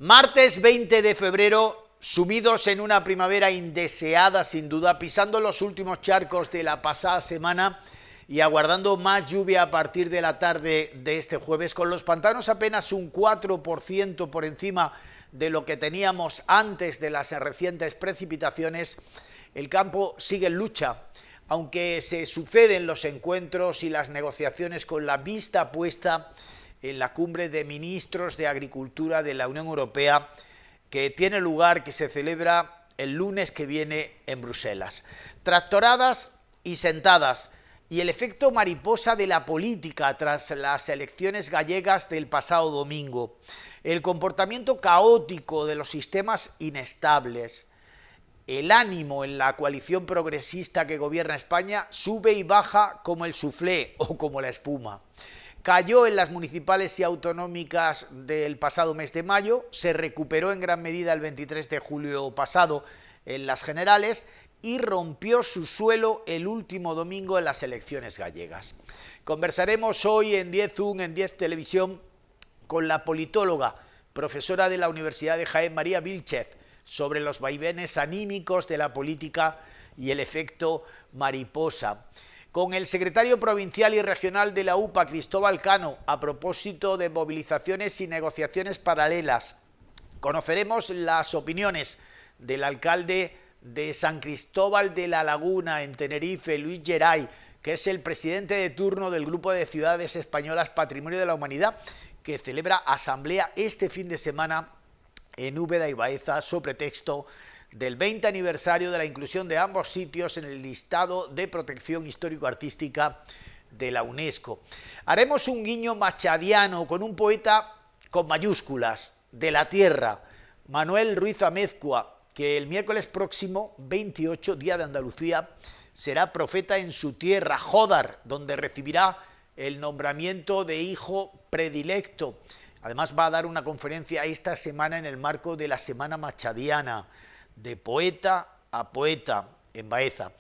Martes 20 de febrero, sumidos en una primavera indeseada sin duda, pisando los últimos charcos de la pasada semana y aguardando más lluvia a partir de la tarde de este jueves, con los pantanos apenas un 4% por encima de lo que teníamos antes de las recientes precipitaciones, el campo sigue en lucha, aunque se suceden los encuentros y las negociaciones con la vista puesta en la cumbre de ministros de Agricultura de la Unión Europea, que tiene lugar, que se celebra el lunes que viene en Bruselas. Tractoradas y sentadas, y el efecto mariposa de la política tras las elecciones gallegas del pasado domingo, el comportamiento caótico de los sistemas inestables, el ánimo en la coalición progresista que gobierna España sube y baja como el suflé o como la espuma. Cayó en las municipales y autonómicas del pasado mes de mayo, se recuperó en gran medida el 23 de julio pasado en las generales y rompió su suelo el último domingo en las elecciones gallegas. Conversaremos hoy en 10UN, en 10 Televisión, con la politóloga, profesora de la Universidad de Jaén, María Vílchez, sobre los vaivenes anímicos de la política y el efecto mariposa. Con el secretario provincial y regional de la UPA, Cristóbal Cano, a propósito de movilizaciones y negociaciones paralelas. Conoceremos las opiniones del alcalde de San Cristóbal de la Laguna, en Tenerife, Luis Geray, que es el presidente de turno del Grupo de Ciudades Españolas Patrimonio de la Humanidad, que celebra asamblea este fin de semana en Úbeda y Baeza, sobre texto del 20 aniversario de la inclusión de ambos sitios en el listado de protección histórico-artística de la UNESCO. Haremos un guiño machadiano con un poeta con mayúsculas, de la tierra, Manuel Ruiz Amezcua, que el miércoles próximo, 28, Día de Andalucía, será profeta en su tierra, Jódar, donde recibirá el nombramiento de hijo predilecto. Además va a dar una conferencia esta semana en el marco de la Semana Machadiana, de poeta a poeta en Baeza.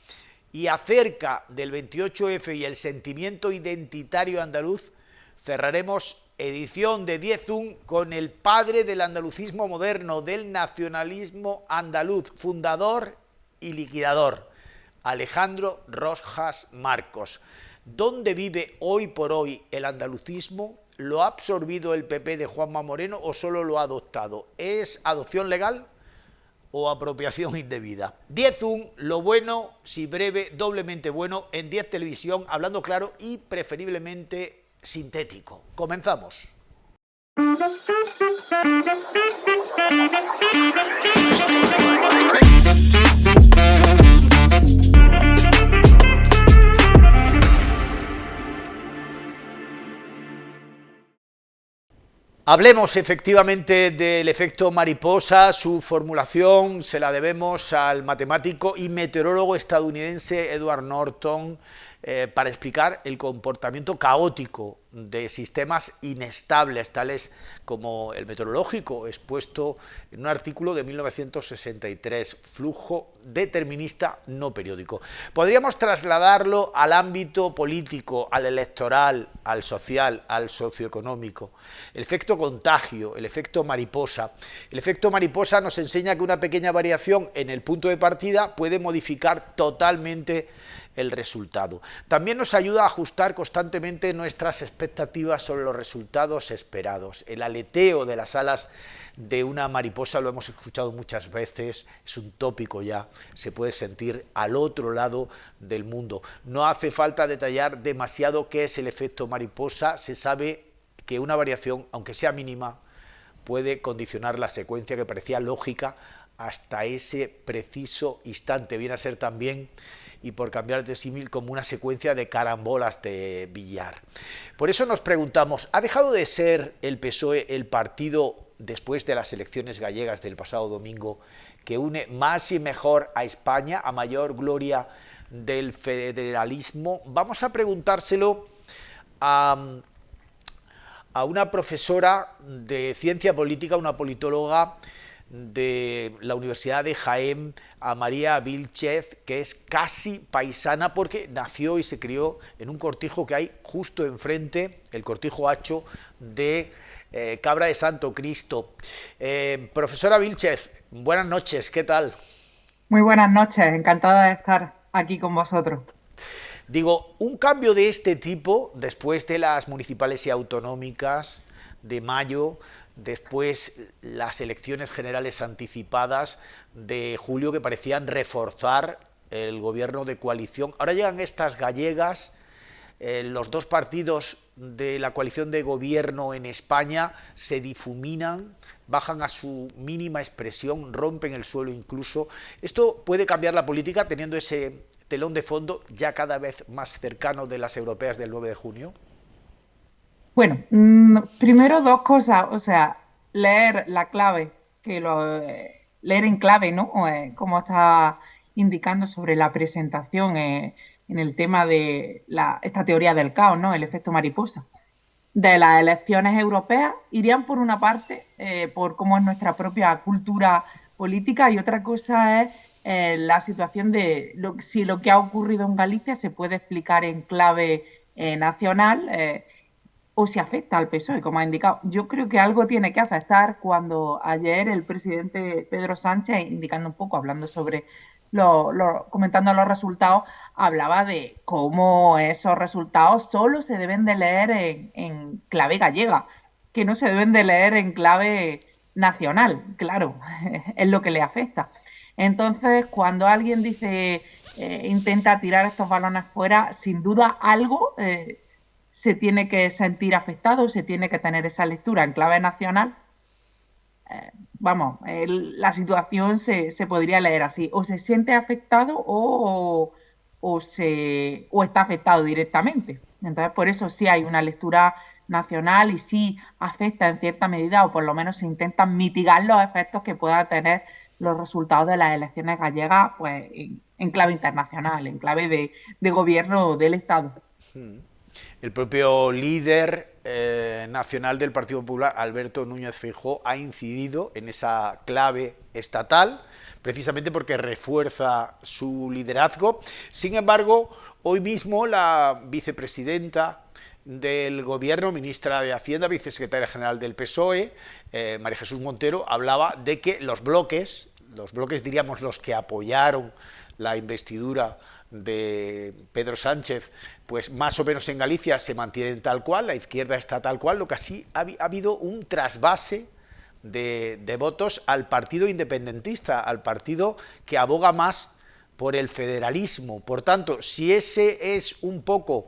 Y acerca del 28F y el sentimiento identitario andaluz, cerraremos edición de 10UN con el padre del andalucismo moderno, del nacionalismo andaluz, fundador y liquidador, Alejandro Rojas Marcos. ¿Dónde vive hoy por hoy el andalucismo? ¿Lo ha absorbido el PP de Juanma Moreno o solo lo ha adoptado? ¿Es adopción legal o apropiación indebida? 10UN, lo bueno, si breve, doblemente bueno, en 10 Televisión, hablando claro y preferiblemente sintético. Comenzamos. Hablemos efectivamente del efecto mariposa. Su formulación se la debemos al matemático y meteorólogo estadounidense Edward Norton, para explicar el comportamiento caótico de sistemas inestables, tales como el meteorológico, expuesto en un artículo de 1963, Flujo determinista no periódico. Podríamos trasladarlo al ámbito político, al electoral, al social, al socioeconómico. El efecto contagio, el efecto mariposa. El efecto mariposa nos enseña que una pequeña variación en el punto de partida puede modificar totalmente el resultado. También nos ayuda a ajustar constantemente nuestras expectativas sobre los resultados esperados. El aleteo de las alas de una mariposa lo hemos escuchado muchas veces, es un tópico ya, se puede sentir al otro lado del mundo. No hace falta detallar demasiado qué es el efecto mariposa, se sabe que una variación, aunque sea mínima, puede condicionar la secuencia que parecía lógica hasta ese preciso instante. Viene a ser también, y por cambiar de símil, como una secuencia de carambolas de billar. Por eso nos preguntamos, ¿ha dejado de ser el PSOE el partido, después de las elecciones gallegas del pasado domingo, que une más y mejor a España, a mayor gloria del federalismo? Vamos a preguntárselo a una profesora de ciencia política, una politóloga de la Universidad de Jaén a María Vílchez, que es casi paisana porque nació y se crió en un cortijo que hay justo enfrente, el cortijo Hacho de Cabra de Santo Cristo. Profesora Vílchez, buenas noches, ¿qué tal? Muy buenas noches, encantada de estar aquí con vosotros. Digo, un cambio de este tipo, después de las municipales y autonómicas de mayo, después las elecciones generales anticipadas de julio que parecían reforzar el gobierno de coalición. Ahora llegan estas gallegas, los dos partidos de la coalición de gobierno en España se difuminan, bajan a su mínima expresión, rompen el suelo incluso. ¿Esto puede cambiar la política teniendo ese telón de fondo ya cada vez más cercano de las europeas del 9 de junio? Bueno, primero dos cosas, o sea, leer la clave, leer en clave, ¿no? Como está indicando sobre la presentación en el tema de esta teoría del caos, ¿no? El efecto mariposa. De las elecciones europeas irían por una parte por cómo es nuestra propia cultura política y otra cosa es la situación de si lo que ha ocurrido en Galicia se puede explicar en clave nacional o si afecta al PSOE, como ha indicado. Yo creo que algo tiene que afectar cuando ayer el presidente Pedro Sánchez, indicando un poco, hablando sobre comentando los resultados, hablaba de cómo esos resultados solo se deben de leer en clave gallega, que no se deben de leer en clave nacional, claro, es lo que le afecta. Entonces, cuando alguien dice, intenta tirar estos balones fuera, sin duda algo se tiene que sentir afectado, se tiene que tener esa lectura en clave nacional. Vamos, la situación se podría leer así, o se siente afectado o está afectado directamente. Entonces, por eso sí hay una lectura nacional y sí afecta en cierta medida, o por lo menos se intentan mitigar los efectos que puedan tener los resultados de las elecciones gallegas, pues en clave internacional, en clave de gobierno del Estado. El propio líder nacional del Partido Popular, Alberto Núñez Feijóo, ha incidido en esa clave estatal, precisamente porque refuerza su liderazgo. Sin embargo, hoy mismo la vicepresidenta del Gobierno, ministra de Hacienda, vicesecretaria general del PSOE, María Jesús Montero, hablaba de que los bloques diríamos los que apoyaron la investidura de Pedro Sánchez, pues más o menos en Galicia se mantienen tal cual, la izquierda está tal cual, lo que sí ha habido un trasvase de votos al partido independentista, al partido que aboga más por el federalismo. Por tanto, si ese es un poco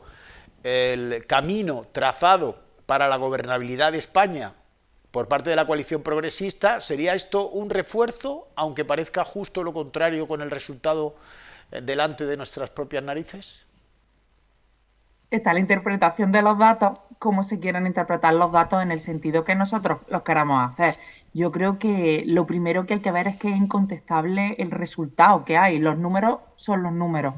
el camino trazado para la gobernabilidad de España por parte de la coalición progresista, ¿sería esto un refuerzo, aunque parezca justo lo contrario con el resultado delante de nuestras propias narices? Está la interpretación de los datos, cómo se quieran interpretar los datos en el sentido que nosotros los queramos hacer. Yo creo que lo primero que hay que ver es que es incontestable el resultado que hay. Los números son los números.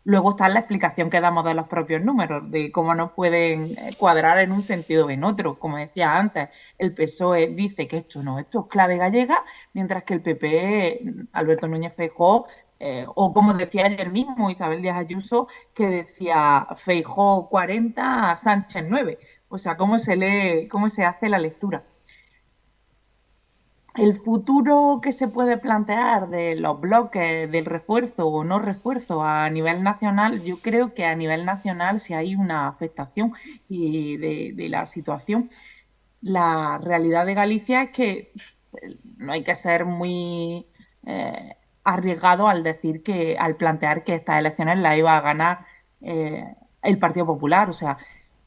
Luego está la explicación que damos de los propios números, de cómo nos pueden cuadrar en un sentido o en otro. Como decía antes, el PSOE dice que esto es clave gallega, mientras que el PP, Alberto Núñez Feijóo, o como decía ayer mismo Isabel Díaz Ayuso, que decía Feijóo 40, Sánchez 9. O sea, cómo se lee, cómo se hace la lectura. El futuro que se puede plantear de los bloques del refuerzo o no refuerzo a nivel nacional, yo creo que a nivel nacional si hay una afectación y de la situación. La realidad de Galicia es que no hay que ser muy arriesgado al decir que, al plantear que estas elecciones las iba a ganar el Partido Popular. O sea,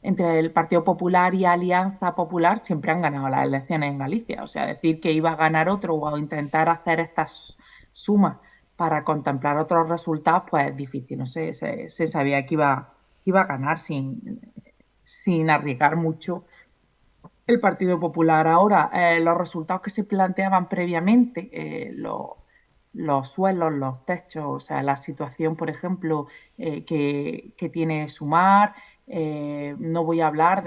entre el Partido Popular y Alianza Popular siempre han ganado las elecciones en Galicia. O sea, decir que iba a ganar otro o intentar hacer estas sumas para contemplar otros resultados, pues es difícil. No sé, se sabía que iba a ganar sin arriesgar mucho el Partido Popular. Ahora, los resultados que se planteaban previamente, los suelos, los techos, o sea, la situación, por ejemplo, que tiene Sumar. No voy a hablar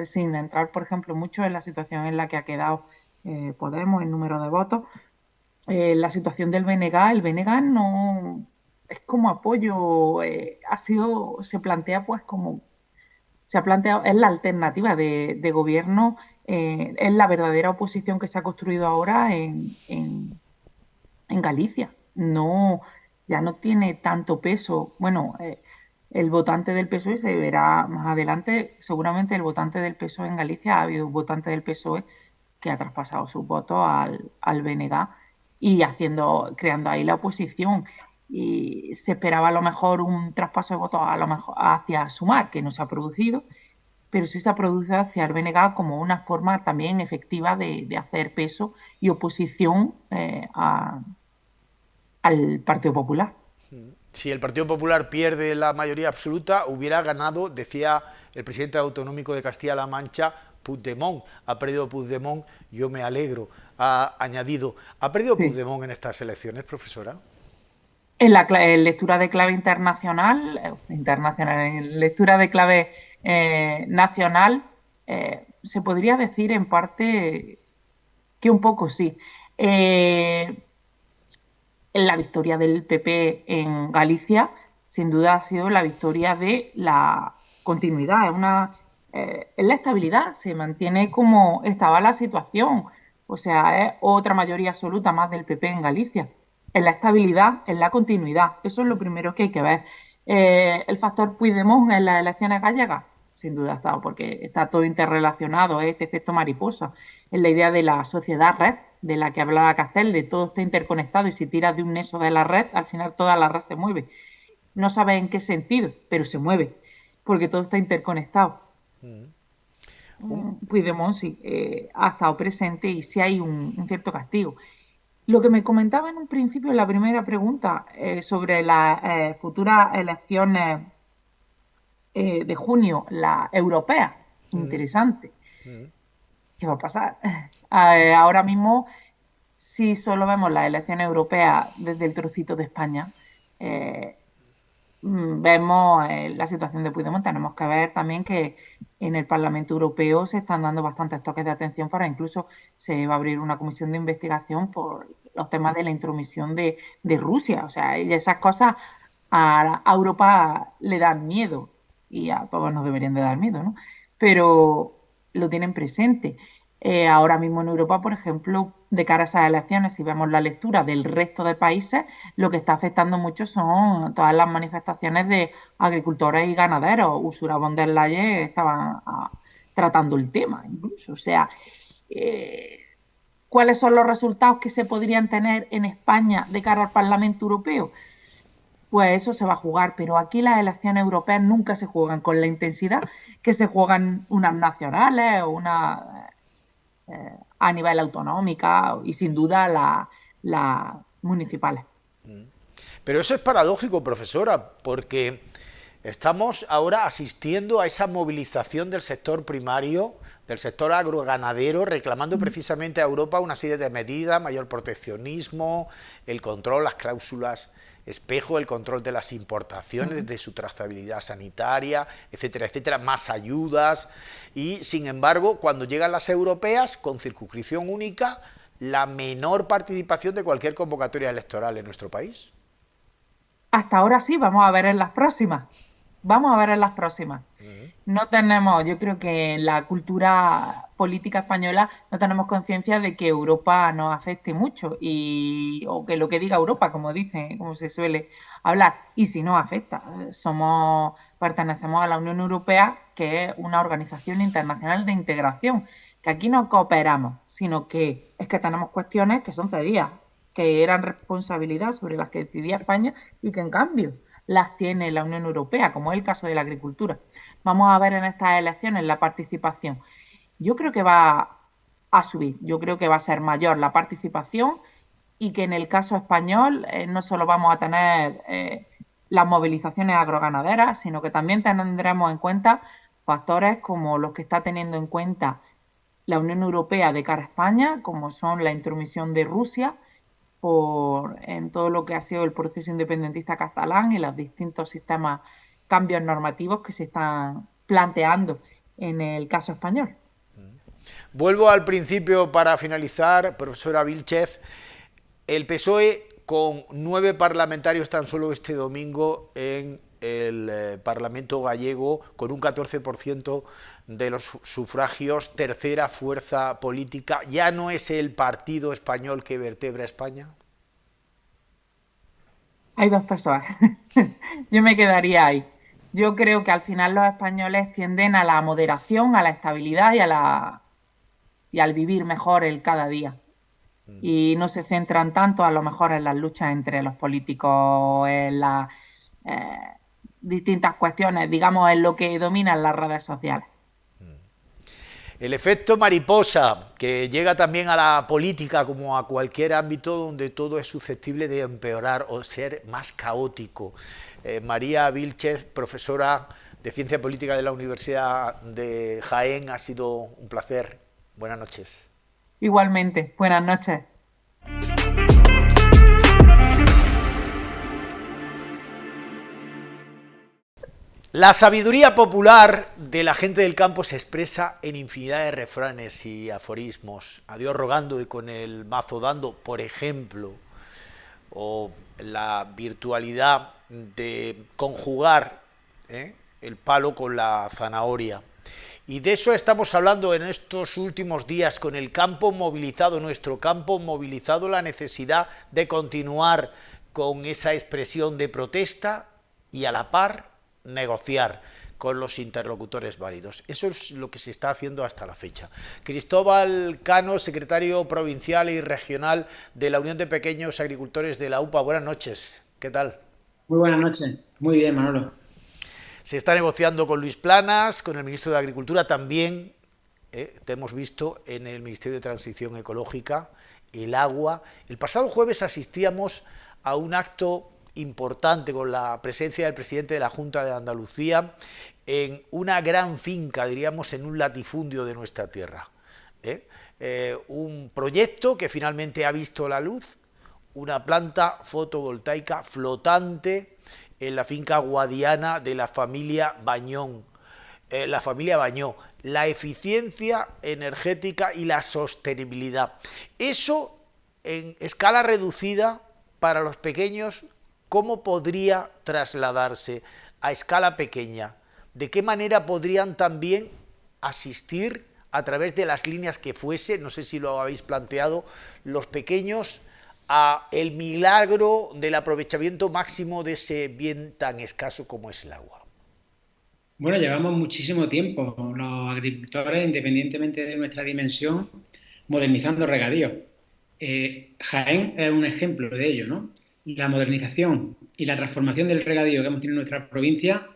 sin entrar, por ejemplo, mucho en la situación en la que ha quedado Podemos en número de votos. La situación del BNG, el BNG no es como apoyo, se plantea pues como se ha planteado, es la alternativa de gobierno, es la verdadera oposición que se ha construido ahora en Galicia. No, ya no tiene tanto peso. Bueno, el votante del PSOE se verá más adelante. Seguramente el votante del PSOE en Galicia, ha habido un votante del PSOE que ha traspasado sus votos al BNG y creando ahí la oposición. Y se esperaba a lo mejor un traspaso de votos a lo mejor hacia Sumar, que no se ha producido, pero sí se ha producido hacia el BNG como una forma también efectiva de hacer peso y oposición al Partido Popular. Si el Partido Popular pierde la mayoría absoluta, hubiera ganado, decía el presidente autonómico de Castilla-La Mancha, Puigdemont. Ha perdido Puigdemont, yo me alegro. Ha añadido, ¿ha perdido Sí. Puigdemont en estas elecciones, profesora? En lectura de clave internacional, en lectura de clave nacional, se podría decir en parte que un poco sí. La victoria del PP en Galicia, sin duda, ha sido la victoria de la continuidad, es la estabilidad, se mantiene como estaba la situación, o sea, es otra mayoría absoluta más del PP en Galicia. Es la estabilidad, es la continuidad, eso es lo primero que hay que ver. El factor Puigdemont en las elecciones gallegas, sin duda ha estado, porque está todo interrelacionado, es este efecto mariposa, es la idea de la sociedad red, de la que hablaba Castel, de todo está interconectado y si tiras de un nexo de la red, al final toda la red se mueve. No sabes en qué sentido, pero se mueve, porque todo está interconectado. Puigdemont sí, ha estado presente y sí hay un cierto castigo. Lo que me comentaba en un principio, en la primera pregunta, sobre las futuras elecciones de junio, las europeas, interesante. ¿Qué va a pasar? Ahora mismo, si solo vemos las elecciones europeas desde el trocito de España, eh, vemos la situación de Puigdemont. Tenemos que ver también que en el Parlamento Europeo se están dando bastantes toques de atención para incluso se va a abrir una comisión de investigación por los temas de la intromisión de Rusia. O sea, y esas cosas a Europa le dan miedo y a todos nos deberían de dar miedo, ¿no? Pero lo tienen presente. Ahora mismo en Europa, por ejemplo, de cara a esas elecciones, si vemos la lectura del resto de países, lo que está afectando mucho son todas las manifestaciones de agricultores y ganaderos. Ursula von der Leyen estaban tratando el tema, incluso. O sea, eh, ¿cuáles son los resultados que se podrían tener en España de cara al Parlamento Europeo? Pues eso se va a jugar, pero aquí las elecciones europeas nunca se juegan con la intensidad que se juegan unas nacionales o unas a nivel autonómica y sin duda las municipales. Pero eso es paradójico, profesora, porque estamos ahora asistiendo a esa movilización del sector primario, del sector agroganadero, reclamando precisamente a Europa una serie de medidas, mayor proteccionismo, el control, las cláusulas espejo, el control de las importaciones, de su trazabilidad sanitaria, etcétera, etcétera, más ayudas, y sin embargo, cuando llegan las europeas, con circunscripción única, la menor participación de cualquier convocatoria electoral en nuestro país. Hasta ahora sí, vamos a ver en las próximas. Vamos a ver en las próximas. No tenemos, yo creo que en la cultura política española no tenemos conciencia de que Europa nos afecte mucho o que lo que diga Europa, como dicen, como se suele hablar, y si nos afecta. Pertenecemos a la Unión Europea, que es una organización internacional de integración, que aquí no cooperamos, sino que es que tenemos cuestiones que son cedidas, que eran responsabilidad sobre las que decidía España y que en cambio las tiene la Unión Europea, como es el caso de la agricultura. Vamos a ver en estas elecciones la participación. Yo creo que va a subir, yo creo que va a ser mayor la participación y que en el caso español no solo vamos a tener las movilizaciones agroganaderas, sino que también tendremos en cuenta factores como los que está teniendo en cuenta la Unión Europea de cara a España, como son la intromisión de Rusia en todo lo que ha sido el proceso independentista catalán y los distintos sistemas, cambios normativos que se están planteando en el caso español. Vuelvo al principio para finalizar, profesora Vílchez. El PSOE, con 9 parlamentarios tan solo este domingo en el Parlamento gallego, con un 14% de los sufragios, tercera fuerza política, ¿ya no es el partido español que vertebra España? Hay dos personas. Yo me quedaría ahí. Yo creo que al final los españoles tienden a la moderación, a la estabilidad y al vivir mejor el cada día. Y no se centran tanto a lo mejor en las luchas entre los políticos, en las eh, distintas cuestiones, digamos, en lo que dominan las redes sociales. El efecto mariposa, que llega también a la política como a cualquier ámbito donde todo es susceptible de empeorar o ser más caótico. María Vílchez, profesora de Ciencia Política de la Universidad de Jaén, ha sido un placer. Buenas noches. Igualmente, buenas noches. La sabiduría popular de la gente del campo se expresa en infinidad de refranes y aforismos. A Dios rogando y con el mazo dando, por ejemplo, o la virtualidad de conjugar el palo con la zanahoria. Y de eso estamos hablando en estos últimos días, con el campo movilizado, nuestro campo movilizado, la necesidad de continuar con esa expresión de protesta y a la par negociar con los interlocutores válidos. Eso es lo que se está haciendo hasta la fecha. Cristóbal Cano, secretario provincial y regional de la Unión de Pequeños Agricultores de la UPA. Buenas noches. ¿Qué tal? Muy buenas noches. Muy bien, Manolo. Se está negociando con Luis Planas, con el ministro de Agricultura también. Te hemos visto en el Ministerio de Transición Ecológica, el agua. El pasado jueves asistíamos a un acto importante con la presencia del presidente de la Junta de Andalucía en una gran finca, diríamos, en un latifundio de nuestra tierra. Un proyecto que finalmente ha visto la luz, una planta fotovoltaica flotante en la finca guadiana de la familia Bañón. La familia Bañó, la eficiencia energética y la sostenibilidad. Eso en escala reducida para los pequeños, ¿cómo podría trasladarse a escala pequeña? ¿De qué manera podrían también asistir a través de las líneas que fuese, no sé si lo habéis planteado, los pequeños a el milagro del aprovechamiento máximo de ese bien tan escaso como es el agua? Bueno, llevamos muchísimo tiempo los agricultores, independientemente de nuestra dimensión, modernizando regadíos. Jaén es un ejemplo de ello, ¿no? La modernización y la transformación del regadío que hemos tenido en nuestra provincia,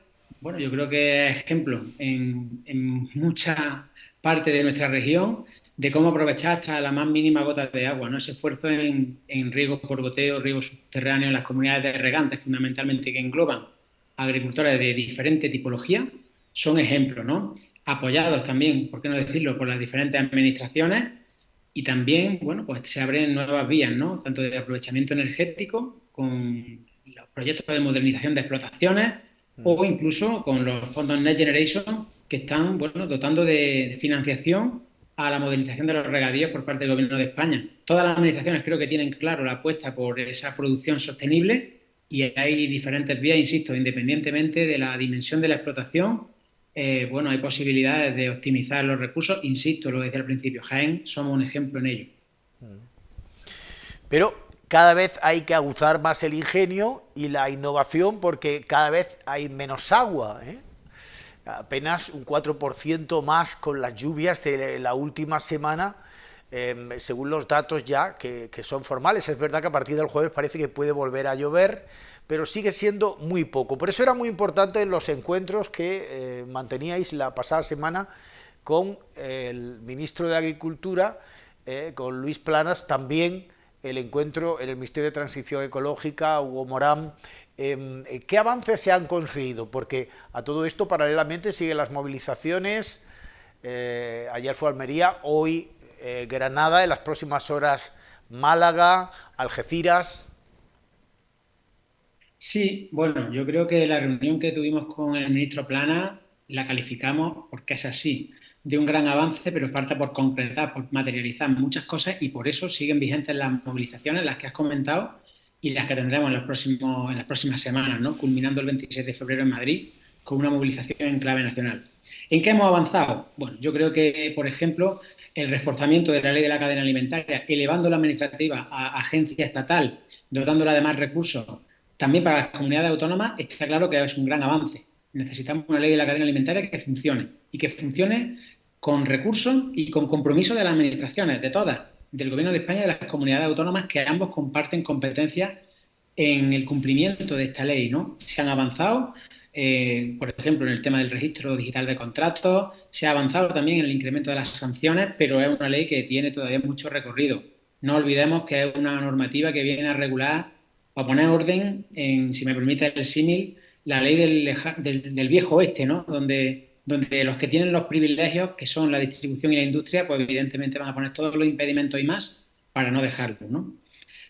bueno, yo creo que es ejemplo en mucha parte de nuestra región de cómo aprovechar hasta la más mínima gota de agua, ¿no? Ese esfuerzo en riego por goteo, riego subterráneo en las comunidades de regantes, fundamentalmente, que engloban agricultores de diferente tipología, son ejemplos, ¿no? Apoyados también, por qué no decirlo, por las diferentes administraciones. Y también, bueno, pues se abren nuevas vías, ¿no? Tanto de aprovechamiento energético, con los proyectos de modernización de explotaciones, o incluso con los fondos Next Generation, que están, bueno, dotando de financiación a la modernización de los regadíos por parte del Gobierno de España. Todas las administraciones creo que tienen claro la apuesta por esa producción sostenible y hay diferentes vías, insisto, independientemente de la dimensión de la explotación. Bueno, hay posibilidades de optimizar los recursos, insisto, lo que decía al principio, Jaén somos un ejemplo en ello. Pero cada vez hay que aguzar más el ingenio y la innovación porque cada vez hay menos agua, apenas un 4% más con las lluvias de la última semana, según los datos ya que son formales. Es verdad que a partir del jueves parece que puede volver a llover, pero sigue siendo muy poco. Por eso era muy importante en los encuentros que manteníais la pasada semana con el ministro de Agricultura, con Luis Planas, también el encuentro en el Ministerio de Transición Ecológica, Hugo Morán. ¿Qué avances se han conseguido? Porque a todo esto paralelamente siguen las movilizaciones. Ayer fue Almería, hoy Granada, en las próximas horas Málaga, Algeciras. Sí, bueno, yo creo que la reunión que tuvimos con el ministro Plana la calificamos porque es así. de un gran avance, pero falta por concretar, por materializar muchas cosas y por eso siguen vigentes las movilizaciones, las que has comentado y las que tendremos en las próximas semanas, ¿no? Culminando el 26 de febrero en Madrid con una movilización en clave nacional. ¿En qué hemos avanzado? Bueno, yo creo que, por ejemplo, el reforzamiento de la ley de la cadena alimentaria, elevando la administrativa a agencia estatal, dotándola de más recursos, también para las comunidades autónomas, está claro que es un gran avance. Necesitamos una ley de la cadena alimentaria que funcione y que funcione con recursos y con compromiso de las administraciones, de todas, del Gobierno de España y de las comunidades autónomas, que ambos comparten competencias en el cumplimiento de esta ley, ¿no? Se han avanzado, por ejemplo, en el tema del registro digital de contratos, se ha avanzado también en el incremento de las sanciones, pero es una ley que tiene todavía mucho recorrido. No olvidemos que es una normativa que viene a regular o a poner orden en, si me permite el símil, la ley del viejo oeste, ¿no? Donde los que tienen los privilegios, que son la distribución y la industria, pues evidentemente van a poner todos los impedimentos y más para no dejarlo, ¿no?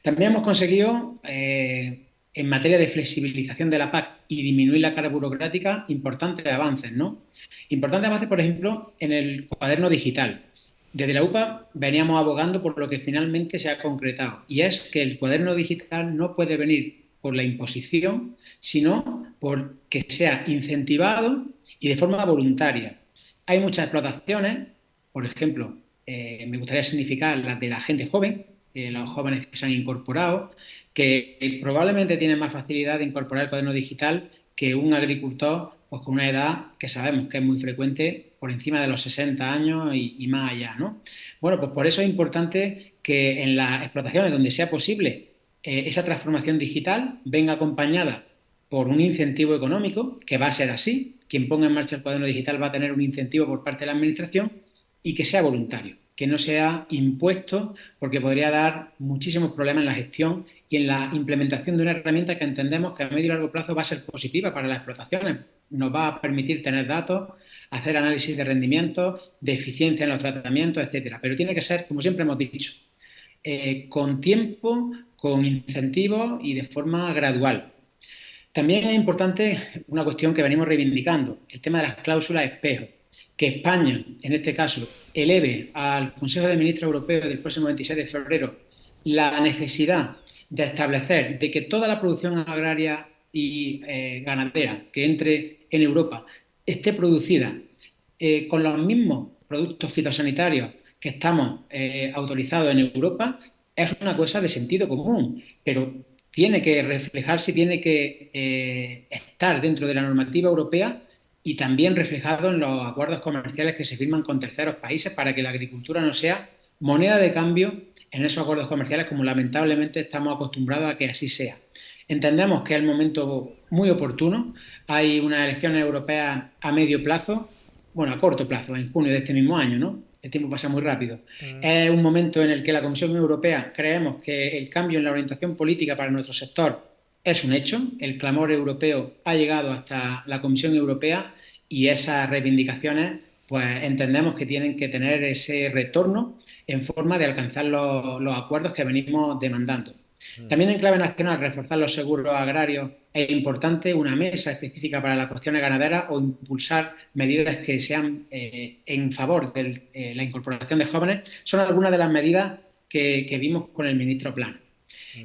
También hemos conseguido, en materia de flexibilización de la PAC y disminuir la carga burocrática, importantes avances, ¿no? Importantes avances, por ejemplo, en el cuaderno digital. Desde la UPA veníamos abogando por lo que finalmente se ha concretado, y es que el cuaderno digital no puede venir por la imposición, sino porque sea incentivado y de forma voluntaria. Hay muchas explotaciones, por ejemplo, me gustaría significar las de la gente joven, los jóvenes que se han incorporado, que probablemente tienen más facilidad de incorporar el cuaderno digital que un agricultor pues, con una edad que sabemos que es muy frecuente por encima de los 60 años y más allá, ¿no? Bueno, pues por eso es importante que en las explotaciones donde sea posible esa transformación digital venga acompañada por un incentivo económico, que va a ser así. Quien ponga en marcha el cuaderno digital va a tener un incentivo por parte de la Administración y que sea voluntario, que no sea impuesto, porque podría dar muchísimos problemas en la gestión y en la implementación de una herramienta que entendemos que a medio y largo plazo va a ser positiva para las explotaciones. Nos va a permitir tener datos, hacer análisis de rendimiento, de eficiencia en los tratamientos, etcétera. Pero tiene que ser, como siempre hemos dicho, con tiempo, con incentivos y de forma gradual. También es importante una cuestión que venimos reivindicando, el tema de las cláusulas espejo. Que España, en este caso, eleve al Consejo de Ministros Europeo del próximo 26 de febrero la necesidad de establecer de que toda la producción agraria y ganadera que entre en Europa esté producida con los mismos productos fitosanitarios que estamos autorizados en Europa, es una cosa de sentido común, pero tiene que reflejarse, tiene que estar dentro de la normativa europea y también reflejado en los acuerdos comerciales que se firman con terceros países para que la agricultura no sea moneda de cambio en esos acuerdos comerciales, como lamentablemente estamos acostumbrados a que así sea. Entendemos que es el momento muy oportuno. Hay unas elecciones europeas a medio plazo, bueno, a corto plazo, en junio de este mismo año, ¿no? El tiempo pasa muy rápido. Es un momento en el que la Comisión Europea creemos que el cambio en la orientación política para nuestro sector es un hecho. El clamor europeo ha llegado hasta la Comisión Europea y esas reivindicaciones, pues entendemos que tienen que tener ese retorno en forma de alcanzar los acuerdos que venimos demandando. También en clave nacional, reforzar los seguros agrarios es importante, una mesa específica para las cuestiones ganaderas o impulsar medidas que sean en favor de la incorporación de jóvenes, son algunas de las medidas que vimos con el ministro Plano.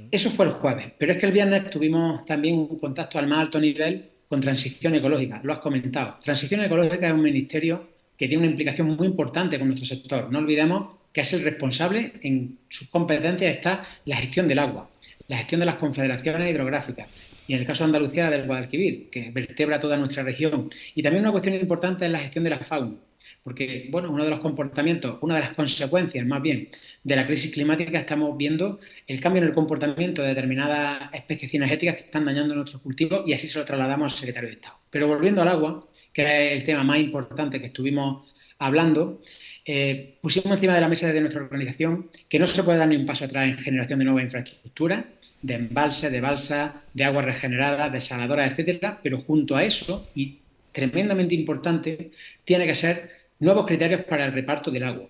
Eso fue el jueves, pero es que el viernes tuvimos también un contacto al más alto nivel con Transición Ecológica, lo has comentado. Transición Ecológica es un ministerio que tiene una implicación muy importante con nuestro sector. No olvidemos que es el responsable, en sus competencias está la gestión del agua, la gestión de las confederaciones hidrográficas y en el caso de Andalucía la del Guadalquivir, que vertebra toda nuestra región. Y también una cuestión importante es la gestión de la fauna, porque bueno, uno de los comportamientos, una de las consecuencias más bien de la crisis climática, estamos viendo el cambio en el comportamiento de determinadas especies cinegéticas que están dañando nuestros cultivos y así se lo trasladamos al secretario de Estado. Pero volviendo al agua, que es el tema más importante que estuvimos hablando, pusimos encima de la mesa de nuestra organización que no se puede dar ni un paso atrás en generación de nuevas infraestructuras, de embalses, de balsas, de aguas regeneradas, desaladoras, etcétera, pero junto a eso, y tremendamente importante, tiene que ser nuevos criterios para el reparto del agua.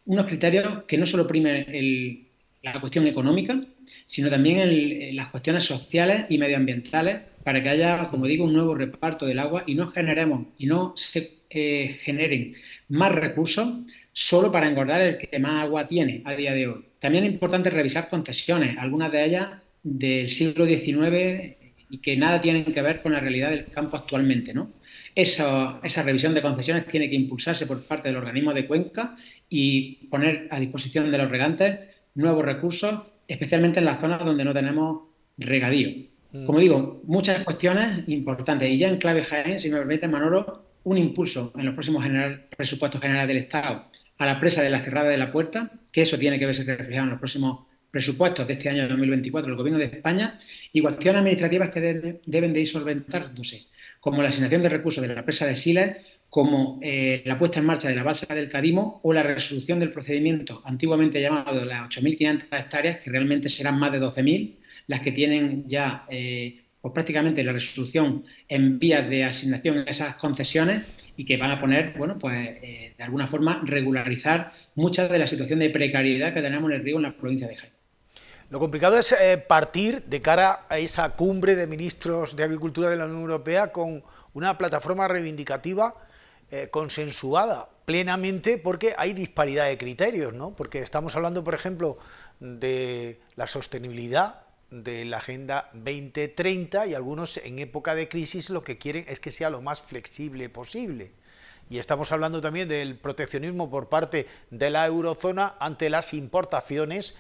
Unos criterios que no solo primen la cuestión económica, sino también las cuestiones sociales y medioambientales para que haya, como digo, un nuevo reparto del agua y no generemos y no se generen más recursos solo para engordar el que más agua tiene a día de hoy. También es importante revisar concesiones, algunas de ellas del siglo XIX y que nada tienen que ver con la realidad del campo actualmente, ¿no? Esa revisión de concesiones tiene que impulsarse por parte del organismo de Cuenca y poner a disposición de los regantes nuevos recursos, especialmente en las zonas donde no tenemos regadío. Como digo, muchas cuestiones importantes. Y ya en clave Jaén, si me permite, Manolo, un impulso en los próximos presupuestos generales del Estado a la presa de la Cerrada de la Puerta, que eso tiene que verse reflejado en los próximos presupuestos de este año 2024 del Gobierno de España, y cuestiones administrativas que deben de ir solventándose, como la asignación de recursos de la presa de Siles, como la puesta en marcha de la balsa del Cadimo o la resolución del procedimiento antiguamente llamado las 8.500 hectáreas, que realmente serán más de 12.000, las que tienen ya pues prácticamente la resolución en vías de asignación a esas concesiones y que van a poner, bueno, pues de alguna forma regularizar mucha de la situación de precariedad que tenemos en el río en la provincia de Jaén. Lo complicado es partir de cara a esa cumbre de ministros de Agricultura de la Unión Europea con una plataforma reivindicativa consensuada plenamente, porque hay disparidad de criterios, ¿no? Porque estamos hablando, por ejemplo, de la sostenibilidad de la Agenda 2030 y algunos en época de crisis lo que quieren es que sea lo más flexible posible. Y estamos hablando también del proteccionismo por parte de la eurozona ante las importaciones,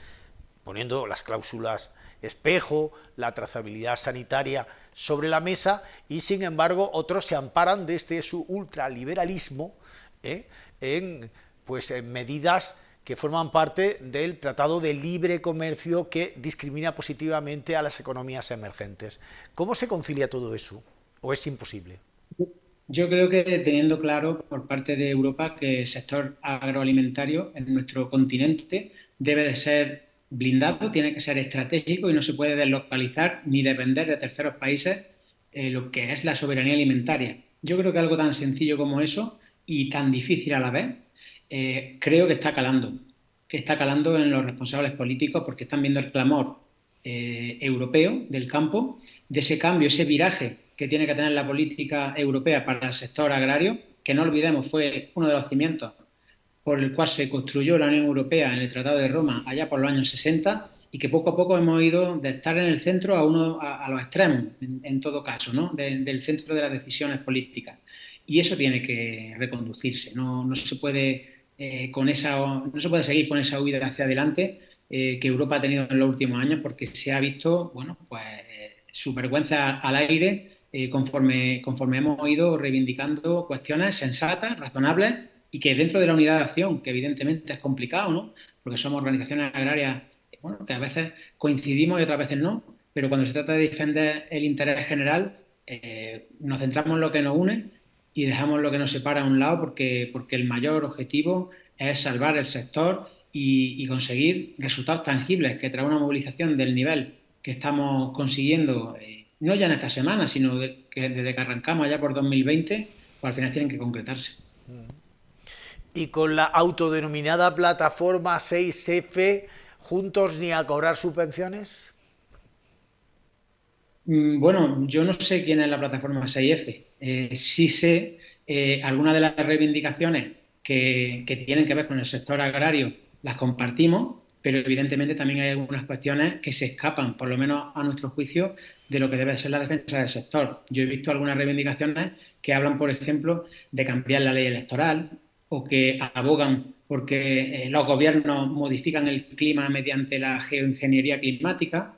poniendo las cláusulas espejo, la trazabilidad sanitaria sobre la mesa, y sin embargo otros se amparan desde su ultraliberalismo en medidas que forman parte del Tratado de Libre Comercio que discrimina positivamente a las economías emergentes. ¿Cómo se concilia todo eso? ¿O es imposible? Yo creo que teniendo claro por parte de Europa que el sector agroalimentario en nuestro continente debe de ser blindado, tiene que ser estratégico y no se puede deslocalizar ni depender de terceros países lo que es la soberanía alimentaria. Yo creo que algo tan sencillo como eso y tan difícil a la vez, creo que está calando en los responsables políticos porque están viendo el clamor europeo del campo, de ese cambio, ese viraje que tiene que tener la política europea para el sector agrario, que no olvidemos fue uno de los cimientos por el cual se construyó la Unión Europea en el Tratado de Roma allá por los años 60 y que poco a poco hemos ido de estar en el centro a los extremos, en todo caso, ¿no? Del centro de las decisiones políticas. Y eso tiene que reconducirse, no se puede no se puede seguir con esa huida hacia adelante que Europa ha tenido en los últimos años, porque se ha visto, bueno, pues su vergüenza al aire conforme hemos ido reivindicando cuestiones sensatas, razonables y que dentro de la unidad de acción, que evidentemente es complicado, ¿no? Porque somos organizaciones agrarias, bueno, que a veces coincidimos y otras veces no, pero cuando se trata de defender el interés general, nos centramos en lo que nos une y dejamos lo que nos separa a un lado porque el mayor objetivo es salvar el sector y conseguir resultados tangibles que tras una movilización del nivel que estamos consiguiendo, no ya en esta semana, sino que desde que arrancamos allá por 2020, pues al final tienen que concretarse. Y con la autodenominada plataforma 6F, ¿juntos ni a cobrar subvenciones? Bueno, yo no sé quién es la plataforma 6F. Sí sé algunas de las reivindicaciones que tienen que ver con el sector agrario, las compartimos, pero evidentemente también hay algunas cuestiones que se escapan, por lo menos a nuestro juicio, de lo que debe ser la defensa del sector. Yo he visto algunas reivindicaciones que hablan, por ejemplo, de cambiar la ley electoral o que abogan porque los gobiernos modifican el clima mediante la geoingeniería climática,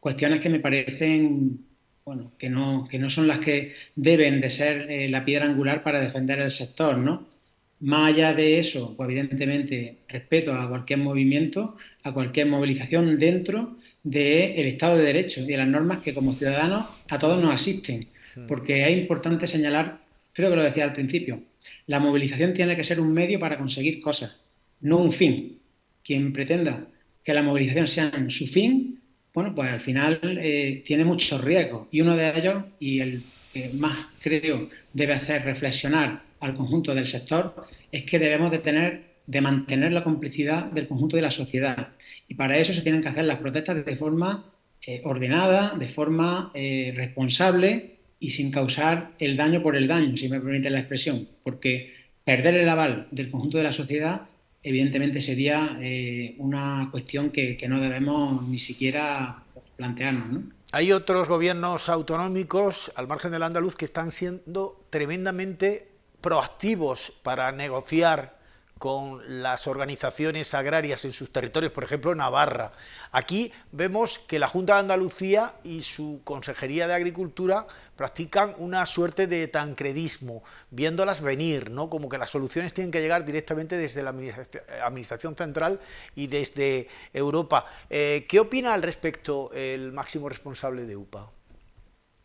cuestiones que me parecen, bueno, que no son las que deben de ser la piedra angular para defender el sector, ¿no? Más allá de eso, pues evidentemente respeto a cualquier movimiento, a cualquier movilización dentro del Estado de Derecho y de las normas que como ciudadanos a todos nos asisten. Porque es importante señalar, creo que lo decía al principio, la movilización tiene que ser un medio para conseguir cosas, no un fin. Quien pretenda que la movilización sea su fin, bueno, pues al final tiene muchos riesgos. Y uno de ellos, y el que más creo debe hacer reflexionar al conjunto del sector, es que debemos de mantener la complicidad del conjunto de la sociedad. Y para eso se tienen que hacer las protestas de forma ordenada, de forma responsable y sin causar el daño por el daño, si me permite la expresión, porque perder el aval del conjunto de la sociedad evidentemente sería una cuestión que no debemos ni siquiera plantearnos, ¿no? Hay otros gobiernos autonómicos, al margen del andaluz, que están siendo tremendamente proactivos para negociar con las organizaciones agrarias en sus territorios, por ejemplo Navarra. Aquí vemos que la Junta de Andalucía y su Consejería de Agricultura practican una suerte de tancredismo, viéndolas venir, ¿no? Como que las soluciones tienen que llegar directamente desde la Administración Central y desde Europa. ¿Qué opina al respecto el máximo responsable de UPA?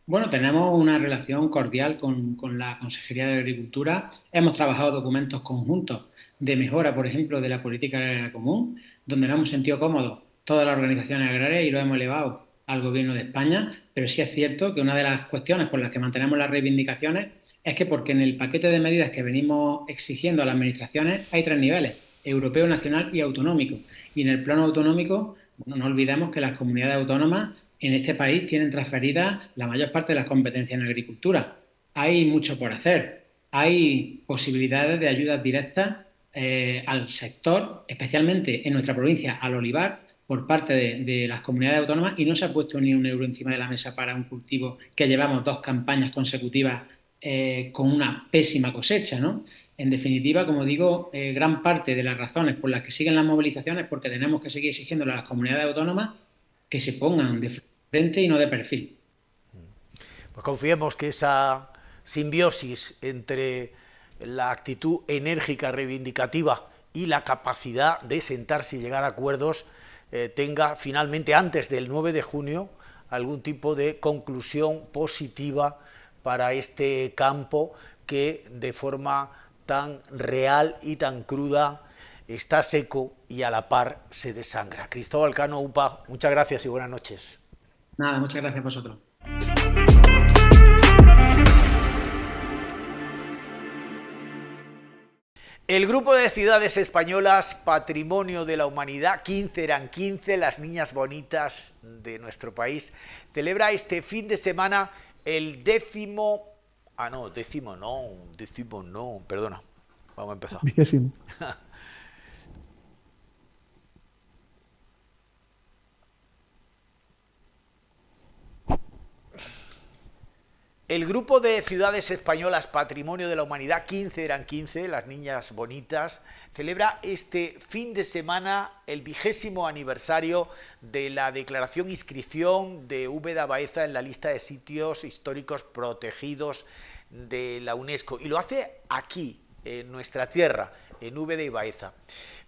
Bueno, tenemos una relación cordial con la Consejería de Agricultura. Hemos trabajado documentos conjuntos de mejora, por ejemplo, de la política agraria común, donde nos hemos sentido cómodos todas las organizaciones agrarias y lo hemos elevado al Gobierno de España, pero sí es cierto que una de las cuestiones por las que mantenemos las reivindicaciones es que porque en el paquete de medidas que venimos exigiendo a las administraciones hay 3 niveles, europeo, nacional y autonómico. Y en el plano autonómico, bueno, no olvidemos que las comunidades autónomas en este país tienen transferidas la mayor parte de las competencias en agricultura. Hay mucho por hacer, hay posibilidades de ayudas directas al sector, especialmente en nuestra provincia, al olivar, por parte de las comunidades autónomas, y no se ha puesto ni un euro encima de la mesa para un cultivo que llevamos 2 campañas consecutivas con una pésima cosecha, ¿no? En definitiva, como digo, gran parte de las razones por las que siguen las movilizaciones es porque tenemos que seguir exigiéndole a las comunidades autónomas que se pongan de frente y no de perfil. Pues confiemos que esa simbiosis entre la actitud enérgica reivindicativa y la capacidad de sentarse y llegar a acuerdos tenga finalmente, antes del 9 de junio, algún tipo de conclusión positiva para este campo que de forma tan real y tan cruda está seco y a la par se desangra. Cristóbal Cano, UPA, muchas gracias y buenas noches. Nada, muchas gracias a vosotros. El grupo de ciudades españolas Patrimonio de la Humanidad, 15 eran 15, las niñas bonitas de nuestro país, celebra este fin de semana el perdona, vamos a empezar. 20. El grupo de ciudades españolas Patrimonio de la Humanidad, 15 eran 15, las niñas bonitas, celebra este fin de semana el 20º aniversario de la declaración inscripción de Úbeda Baeza en la lista de sitios históricos protegidos de la UNESCO. Y lo hace aquí, en nuestra tierra, en Úbeda y Baeza.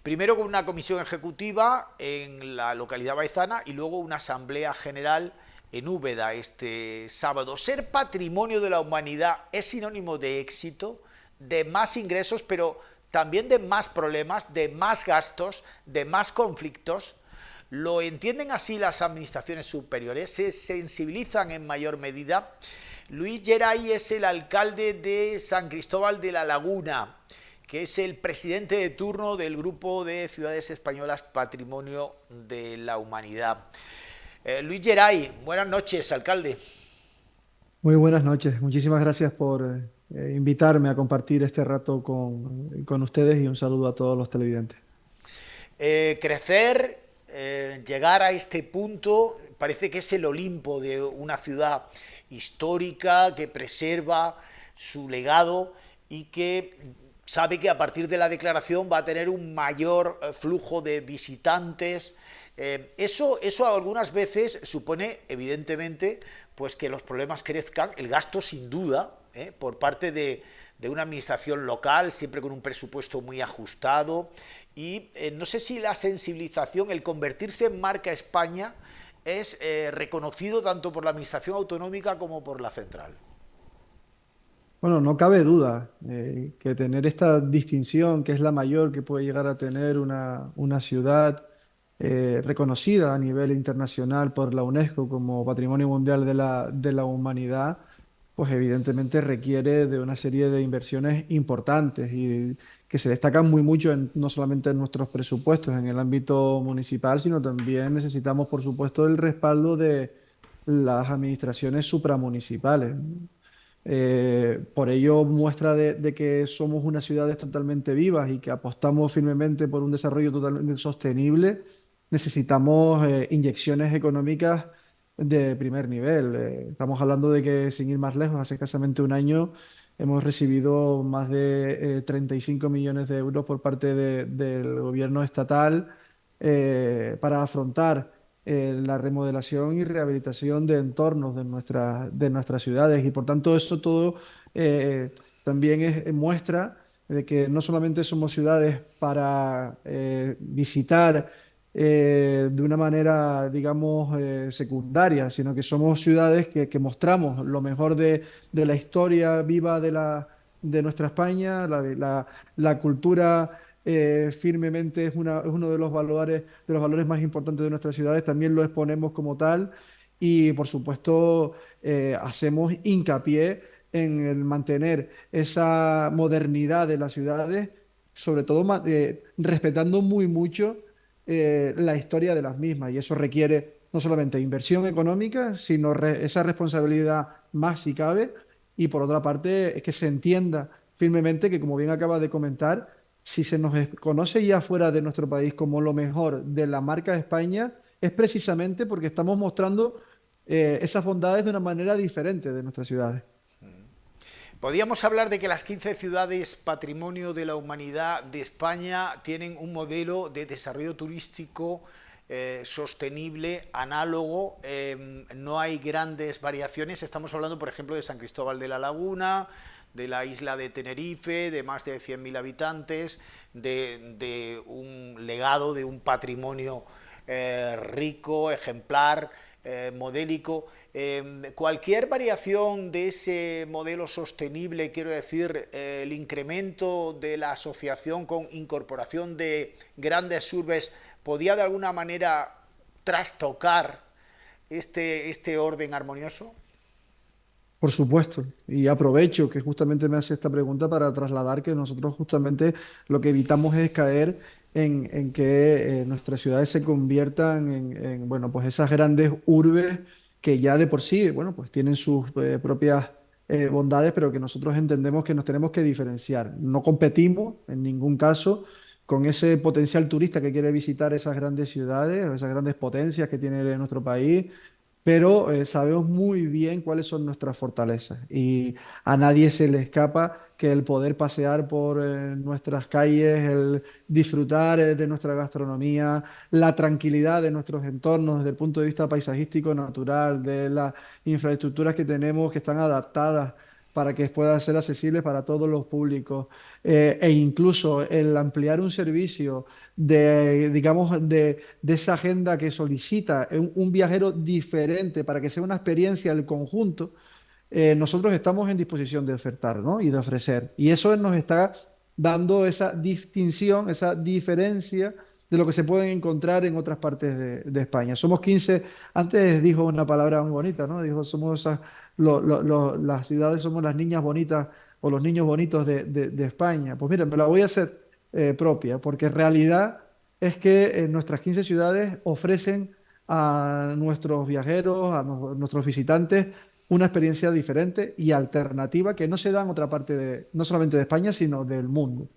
Primero con una comisión ejecutiva en la localidad baezana y luego una asamblea general en Úbeda este sábado. Ser patrimonio de la humanidad es sinónimo de éxito, de más ingresos, pero también de más problemas, de más gastos, de más conflictos. ¿Lo entienden así las administraciones superiores? ¿Se sensibilizan en mayor medida? Luis Geray es el alcalde de San Cristóbal de la Laguna, que es el presidente de turno del grupo de ciudades españolas Patrimonio de la Humanidad. Luis Geray, buenas noches, alcalde. Muy buenas noches. Muchísimas gracias por invitarme a compartir este rato con ustedes y un saludo a todos los televidentes. Crecer, llegar a este punto, parece que es el Olimpo de una ciudad histórica que preserva su legado y que sabe que a partir de la declaración va a tener un mayor flujo de visitantes. Eso algunas veces supone, evidentemente, pues que los problemas crezcan, el gasto sin duda, por parte de una administración local, siempre con un presupuesto muy ajustado, y no sé si la sensibilización, el convertirse en marca España, es reconocido tanto por la administración autonómica como por la central. Bueno, no cabe duda que tener esta distinción, que es la mayor que puede llegar a tener una ciudad reconocida a nivel internacional por la UNESCO como Patrimonio Mundial de la Humanidad, pues evidentemente requiere de una serie de inversiones importantes y que se destacan muy mucho no solamente en nuestros presupuestos en el ámbito municipal, sino también necesitamos, por supuesto, el respaldo de las administraciones supramunicipales. Por ello, muestra de que somos unas ciudades totalmente vivas y que apostamos firmemente por un desarrollo totalmente sostenible, necesitamos inyecciones económicas de primer nivel. Estamos hablando de que, sin ir más lejos, hace escasamente un año hemos recibido más de 35 millones de euros por parte del gobierno estatal para afrontar la remodelación y rehabilitación de entornos de nuestras ciudades. Y por tanto, eso todo también muestra de que no solamente somos ciudades para visitar de una manera, digamos, secundaria, sino que somos ciudades que mostramos lo mejor de la historia viva de nuestra España, la cultura firmemente es uno de los valores más importantes de nuestras ciudades, también lo exponemos como tal y por supuesto hacemos hincapié en el mantener esa modernidad de las ciudades, sobre todo respetando muy mucho la historia de las mismas y eso requiere no solamente inversión económica, sino esa responsabilidad más si cabe y por otra parte es que se entienda firmemente que como bien acaba de comentar, si se nos conoce ya fuera de nuestro país como lo mejor de la marca España, es precisamente porque estamos mostrando esas bondades de una manera diferente de nuestras ciudades. Podríamos hablar de que las 15 ciudades Patrimonio de la Humanidad de España tienen un modelo de desarrollo turístico sostenible, análogo, no hay grandes variaciones. Estamos hablando, por ejemplo, de San Cristóbal de la Laguna, de la isla de Tenerife, de más de 100.000 habitantes, de un legado, de un patrimonio rico, ejemplar, modélico. Cualquier variación de ese modelo sostenible, quiero decir, el incremento de la asociación con incorporación de grandes urbes, ¿podía de alguna manera trastocar este orden armonioso? Por supuesto, y aprovecho que justamente me hace esta pregunta para trasladar que nosotros justamente lo que evitamos es caer en que nuestras ciudades se conviertan bueno, pues esas grandes urbes que ya de por sí, bueno, pues tienen sus propias bondades, pero que nosotros entendemos que nos tenemos que diferenciar. No competimos en ningún caso con ese potencial turista que quiere visitar esas grandes ciudades o esas grandes potencias que tiene nuestro país, pero sabemos muy bien cuáles son nuestras fortalezas y a nadie se le escapa que el poder pasear por nuestras calles, el disfrutar de nuestra gastronomía, la tranquilidad de nuestros entornos desde el punto de vista paisajístico, natural, de las infraestructuras que tenemos que están adaptadas para que puedan ser accesibles para todos los públicos e incluso el ampliar un servicio digamos, de esa agenda que solicita un viajero diferente para que sea una experiencia del conjunto, nosotros estamos en disposición de ofertar, ¿no? Y de ofrecer. Y eso nos está dando esa distinción, esa diferencia de lo que se pueden encontrar en otras partes de España. Somos 15, antes dijo una palabra muy bonita, ¿no? Dijo, somos las ciudades, somos las niñas bonitas o los niños bonitos de España. Pues mira, me la voy a hacer propia, porque en realidad es que nuestras 15 ciudades ofrecen a nuestros viajeros, a nuestros visitantes, una experiencia diferente y alternativa que no se da en otra parte no solamente de España, sino del mundo.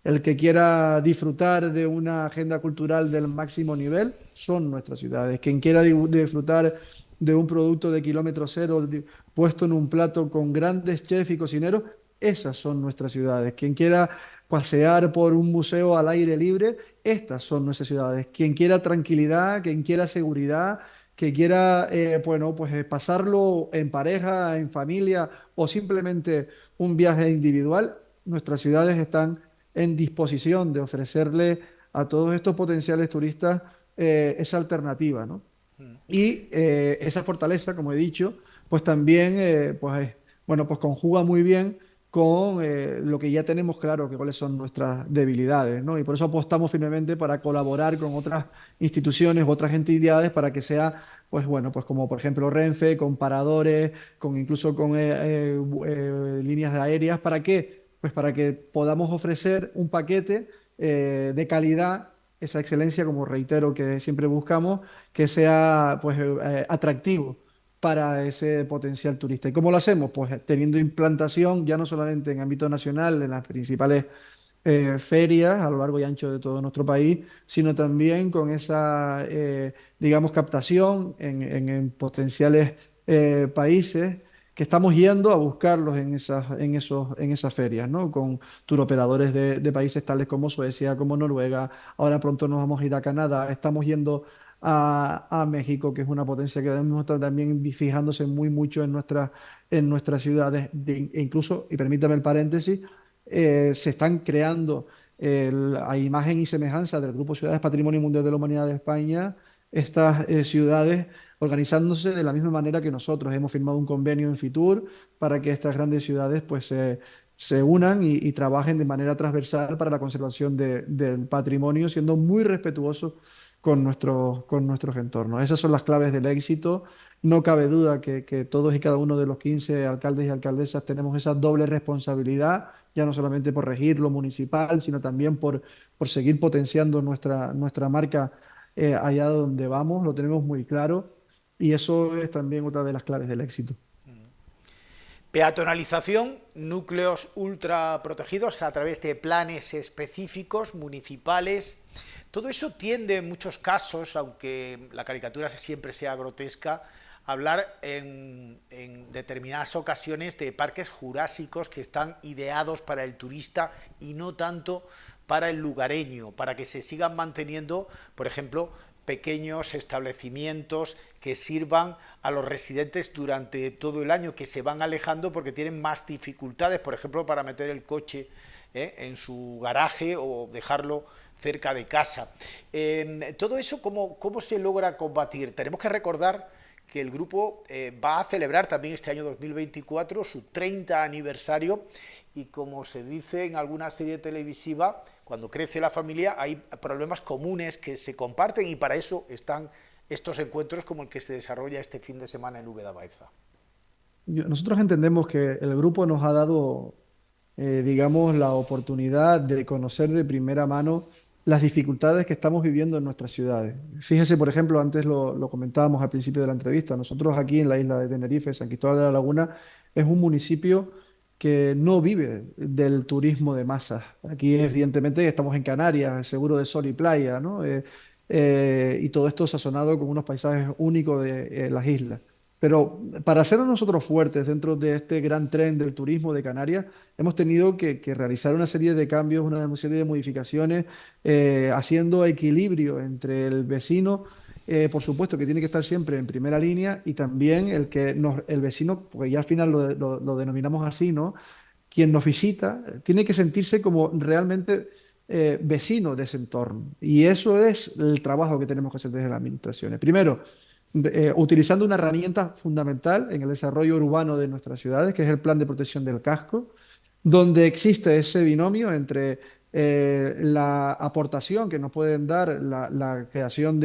El que quiera disfrutar de una agenda cultural del máximo nivel son nuestras ciudades. Quien quiera disfrutar de un producto de kilómetro cero puesto en un plato con grandes chefs y cocineros, esas son nuestras ciudades. Quien quiera pasear por un museo al aire libre, estas son nuestras ciudades. Quien quiera tranquilidad, quien quiera seguridad, que quiera bueno, pues, pasarlo en pareja, en familia o simplemente un viaje individual, nuestras ciudades están en disposición de ofrecerle a todos estos potenciales turistas esa alternativa, ¿no? Y esa fortaleza, como he dicho, pues también pues, bueno, pues conjuga muy bien con lo que ya tenemos claro que cuáles son nuestras debilidades, ¿no? Y por eso apostamos firmemente para colaborar con otras instituciones, otras entidades, para que sea, pues bueno, pues como por ejemplo Renfe, con paradores, incluso con líneas aéreas, ¿para qué? Pues para que podamos ofrecer un paquete de calidad, esa excelencia, como reitero que siempre buscamos, que sea pues atractivo para ese potencial turista. ¿Y cómo lo hacemos? Pues teniendo implantación ya no solamente en ámbito nacional, en las principales ferias a lo largo y ancho de todo nuestro país, sino también con esa, digamos, captación en potenciales países que estamos yendo a buscarlos en esas ferias, ¿no? Con turoperadores de países tales como Suecia, como Noruega. Ahora pronto nos vamos a ir a Canadá. Estamos yendo a México, que es una potencia que ahora mismo está también fijándose muy mucho en nuestras ciudades. E incluso, y permítame el paréntesis, se están creando a imagen y semejanza del Grupo Ciudades Patrimonio Mundial de la Humanidad de España, estas ciudades organizándose de la misma manera que nosotros. Hemos firmado un convenio en Fitur para que estas grandes ciudades pues, se unan y trabajen de manera transversal para la conservación del patrimonio, siendo muy respetuosos con nuestros entornos. Esas son las claves del éxito. No cabe duda que todos y cada uno de los 15 alcaldes y alcaldesas tenemos esa doble responsabilidad, ya no solamente por regir lo municipal, sino también por seguir potenciando nuestra marca allá donde vamos. Lo tenemos muy claro y eso es también otra de las claves del éxito. Peatonalización, núcleos ultra protegidos a través de planes específicos municipales. Todo eso tiende en muchos casos, aunque la caricatura siempre sea grotesca, a hablar en determinadas ocasiones de parques jurásicos que están ideados para el turista y no tanto para el lugareño, para que se sigan manteniendo, por ejemplo, pequeños establecimientos que sirvan a los residentes durante todo el año, que se van alejando porque tienen más dificultades, por ejemplo, para meter el coche en su garaje o dejarlo cerca de casa. Todo eso, ¿cómo se logra combatir? Tenemos que recordar que el grupo va a celebrar también este año 2024 su 30 aniversario y, como se dice en alguna serie televisiva, cuando crece la familia hay problemas comunes que se comparten y para eso están estos encuentros como el que se desarrolla este fin de semana en Úbeda Baeza. Nosotros entendemos que el grupo nos ha dado, digamos, la oportunidad de conocer de primera mano las dificultades que estamos viviendo en nuestras ciudades. Fíjese, por ejemplo, antes lo comentábamos al principio de la entrevista, nosotros aquí en la isla de Tenerife, San Cristóbal de la Laguna, es un municipio que no vive del turismo de masas. Aquí, evidentemente, estamos en Canarias, seguro de sol y playa, ¿no? Y todo esto sazonado con unos paisajes únicos de las islas. Pero para hacernos nosotros fuertes dentro de este gran tren del turismo de Canarias, hemos tenido que realizar una serie de cambios, una serie de modificaciones, haciendo equilibrio entre el vecino, por supuesto, que tiene que estar siempre en primera línea, y también el vecino, porque ya al final lo denominamos así, ¿no? Quien nos visita tiene que sentirse como realmente vecino de ese entorno. Y eso es el trabajo que tenemos que hacer desde las administraciones. Primero, utilizando una herramienta fundamental en el desarrollo urbano de nuestras ciudades, que es el Plan de Protección del Casco, donde existe ese binomio entre la aportación que nos pueden dar la creación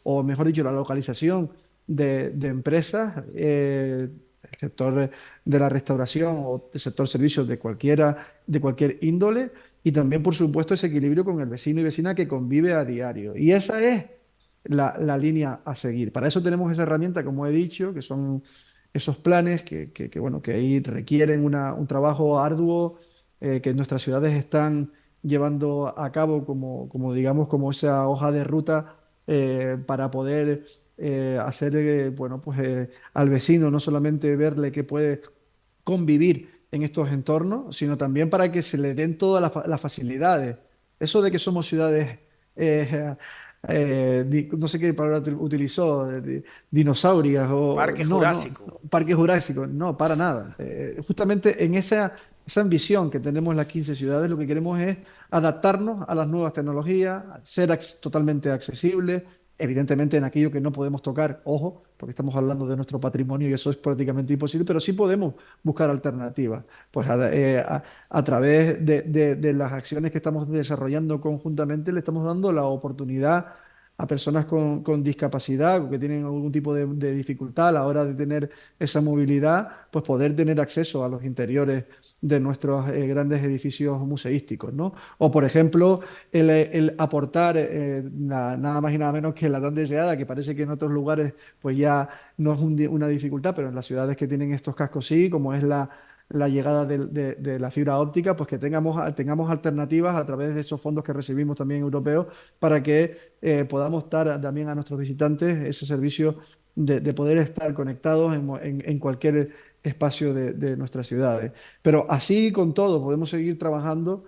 o mejor dicho, la localización de empresas, el sector de la restauración o el sector servicios de cualquier índole, y también, por supuesto, ese equilibrio con el vecino y vecina que convive a diario. Y esa es la línea a seguir. Para eso tenemos esa herramienta, como he dicho, que son esos planes bueno, que ahí requieren un trabajo arduo, que nuestras ciudades están llevando a cabo digamos, como esa hoja de ruta para poder hacer, bueno, pues al vecino no solamente verle que puede convivir en estos entornos, sino también para que se le den todas las facilidades. Eso de que somos ciudades no sé qué palabra utilizó, dinosaurias o Parque Jurásico. Parque Jurásico, no, para nada. Justamente en esa ambición que tenemos las 15 ciudades, lo que queremos es adaptarnos a las nuevas tecnologías, ser totalmente accesibles, evidentemente en aquello que no podemos tocar, ojo, porque estamos hablando de nuestro patrimonio y eso es prácticamente imposible, pero sí podemos buscar alternativas. Pues a través de las acciones que estamos desarrollando conjuntamente le estamos dando la oportunidad a personas con discapacidad o que tienen algún tipo de dificultad a la hora de tener esa movilidad, pues poder tener acceso a los interiores de nuestros grandes edificios museísticos, ¿no? O, por ejemplo, el aportar nada más y nada menos que la tan deseada, que parece que en otros lugares pues ya no es una dificultad, pero en las ciudades que tienen estos cascos sí, como es la llegada de la fibra óptica, pues que tengamos alternativas a través de esos fondos que recibimos también europeos para que podamos dar también a nuestros visitantes ese servicio de poder estar conectados en cualquier espacio de nuestras ciudades. Pero así con todo podemos seguir trabajando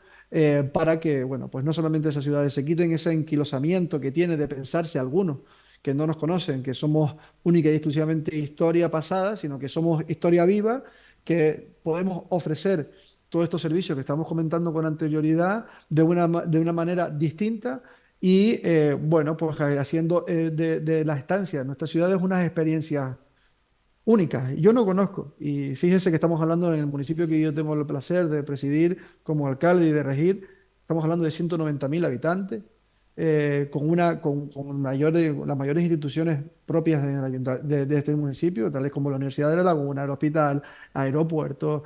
para que, bueno, pues no solamente esas ciudades se quiten ese enquilosamiento que tiene de pensarse algunos que no nos conocen, que somos única y exclusivamente historia pasada, sino que somos historia viva, que podemos ofrecer todos estos servicios que estamos comentando con anterioridad de una manera distinta y, bueno, pues haciendo de las estancias en nuestras ciudades unas experiencias únicas. Yo no conozco, y fíjense que estamos hablando en el municipio que yo tengo el placer de presidir como alcalde y de regir, estamos hablando de 190.000 habitantes, con las mayores instituciones propias de este municipio, tales como la Universidad de La Laguna, el hospital, aeropuertos,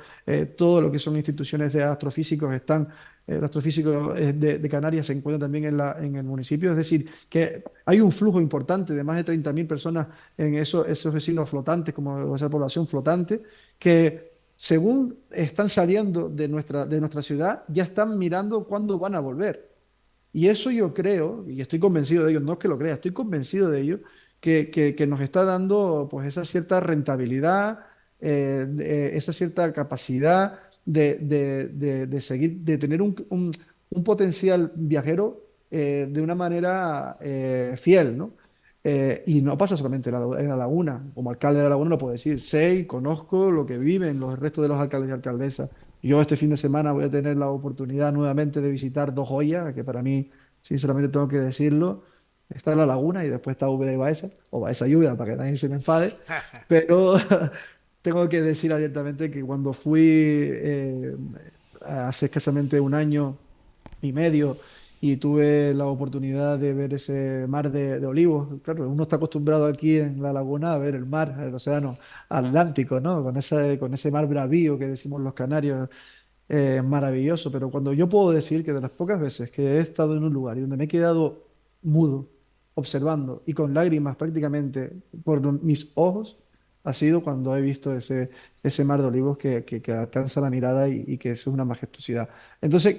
todo lo que son instituciones de astrofísicos están. El astrofísico de Canarias se encuentra también en el municipio, es decir, que hay un flujo importante de más de 30.000 personas en esos vecinos flotantes, como esa población flotante, que según están saliendo de nuestra ciudad, ya están mirando cuándo van a volver. Y eso yo creo, y estoy convencido de ello, no es que lo crea, estoy convencido de ello, que nos está dando pues esa cierta rentabilidad, esa cierta capacidad de seguir, de tener un potencial viajero de una manera fiel, ¿no? Y no pasa solamente en la Laguna, como alcalde de la Laguna lo puedo decir, sé y conozco lo que viven los restos de los alcaldes y alcaldesas. Yo este fin de semana voy a tener la oportunidad nuevamente de visitar dos joyas, que para mí, sinceramente tengo que decirlo, está La Laguna y después está Úbeda y Baeza, o Baeza y Úbeda, para que nadie se me enfade, pero tengo que decir abiertamente que cuando fui hace escasamente un año y medio y tuve la oportunidad de ver ese mar de olivos. Claro, uno está acostumbrado aquí en la laguna a ver el mar, el océano Atlántico, ¿no? Con ese mar bravío que decimos los canarios, maravilloso. Pero cuando yo puedo decir que de las pocas veces que he estado en un lugar y donde me he quedado mudo, observando y con lágrimas prácticamente por mis ojos, ha sido cuando he visto ese mar de olivos que alcanza la mirada y que es una majestuosidad. Entonces,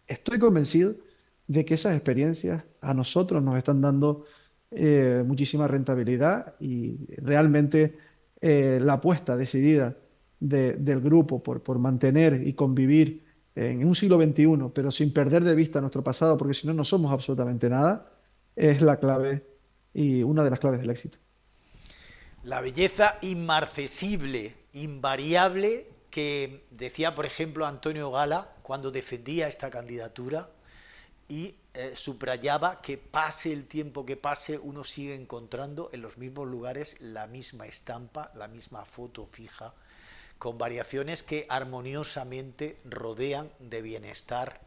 estoy convencido de que esas experiencias a nosotros nos están dando muchísima rentabilidad y realmente la apuesta decidida del grupo por mantener y convivir en un siglo XXI, pero sin perder de vista nuestro pasado, porque si no, no somos absolutamente nada, es la clave y una de las claves del éxito. La belleza inmarcesible, invariable, que decía, por ejemplo, Antonio Gala cuando defendía esta candidatura y subrayaba que pase el tiempo que pase, uno sigue encontrando en los mismos lugares la misma estampa, la misma foto fija, con variaciones que armoniosamente rodean de bienestar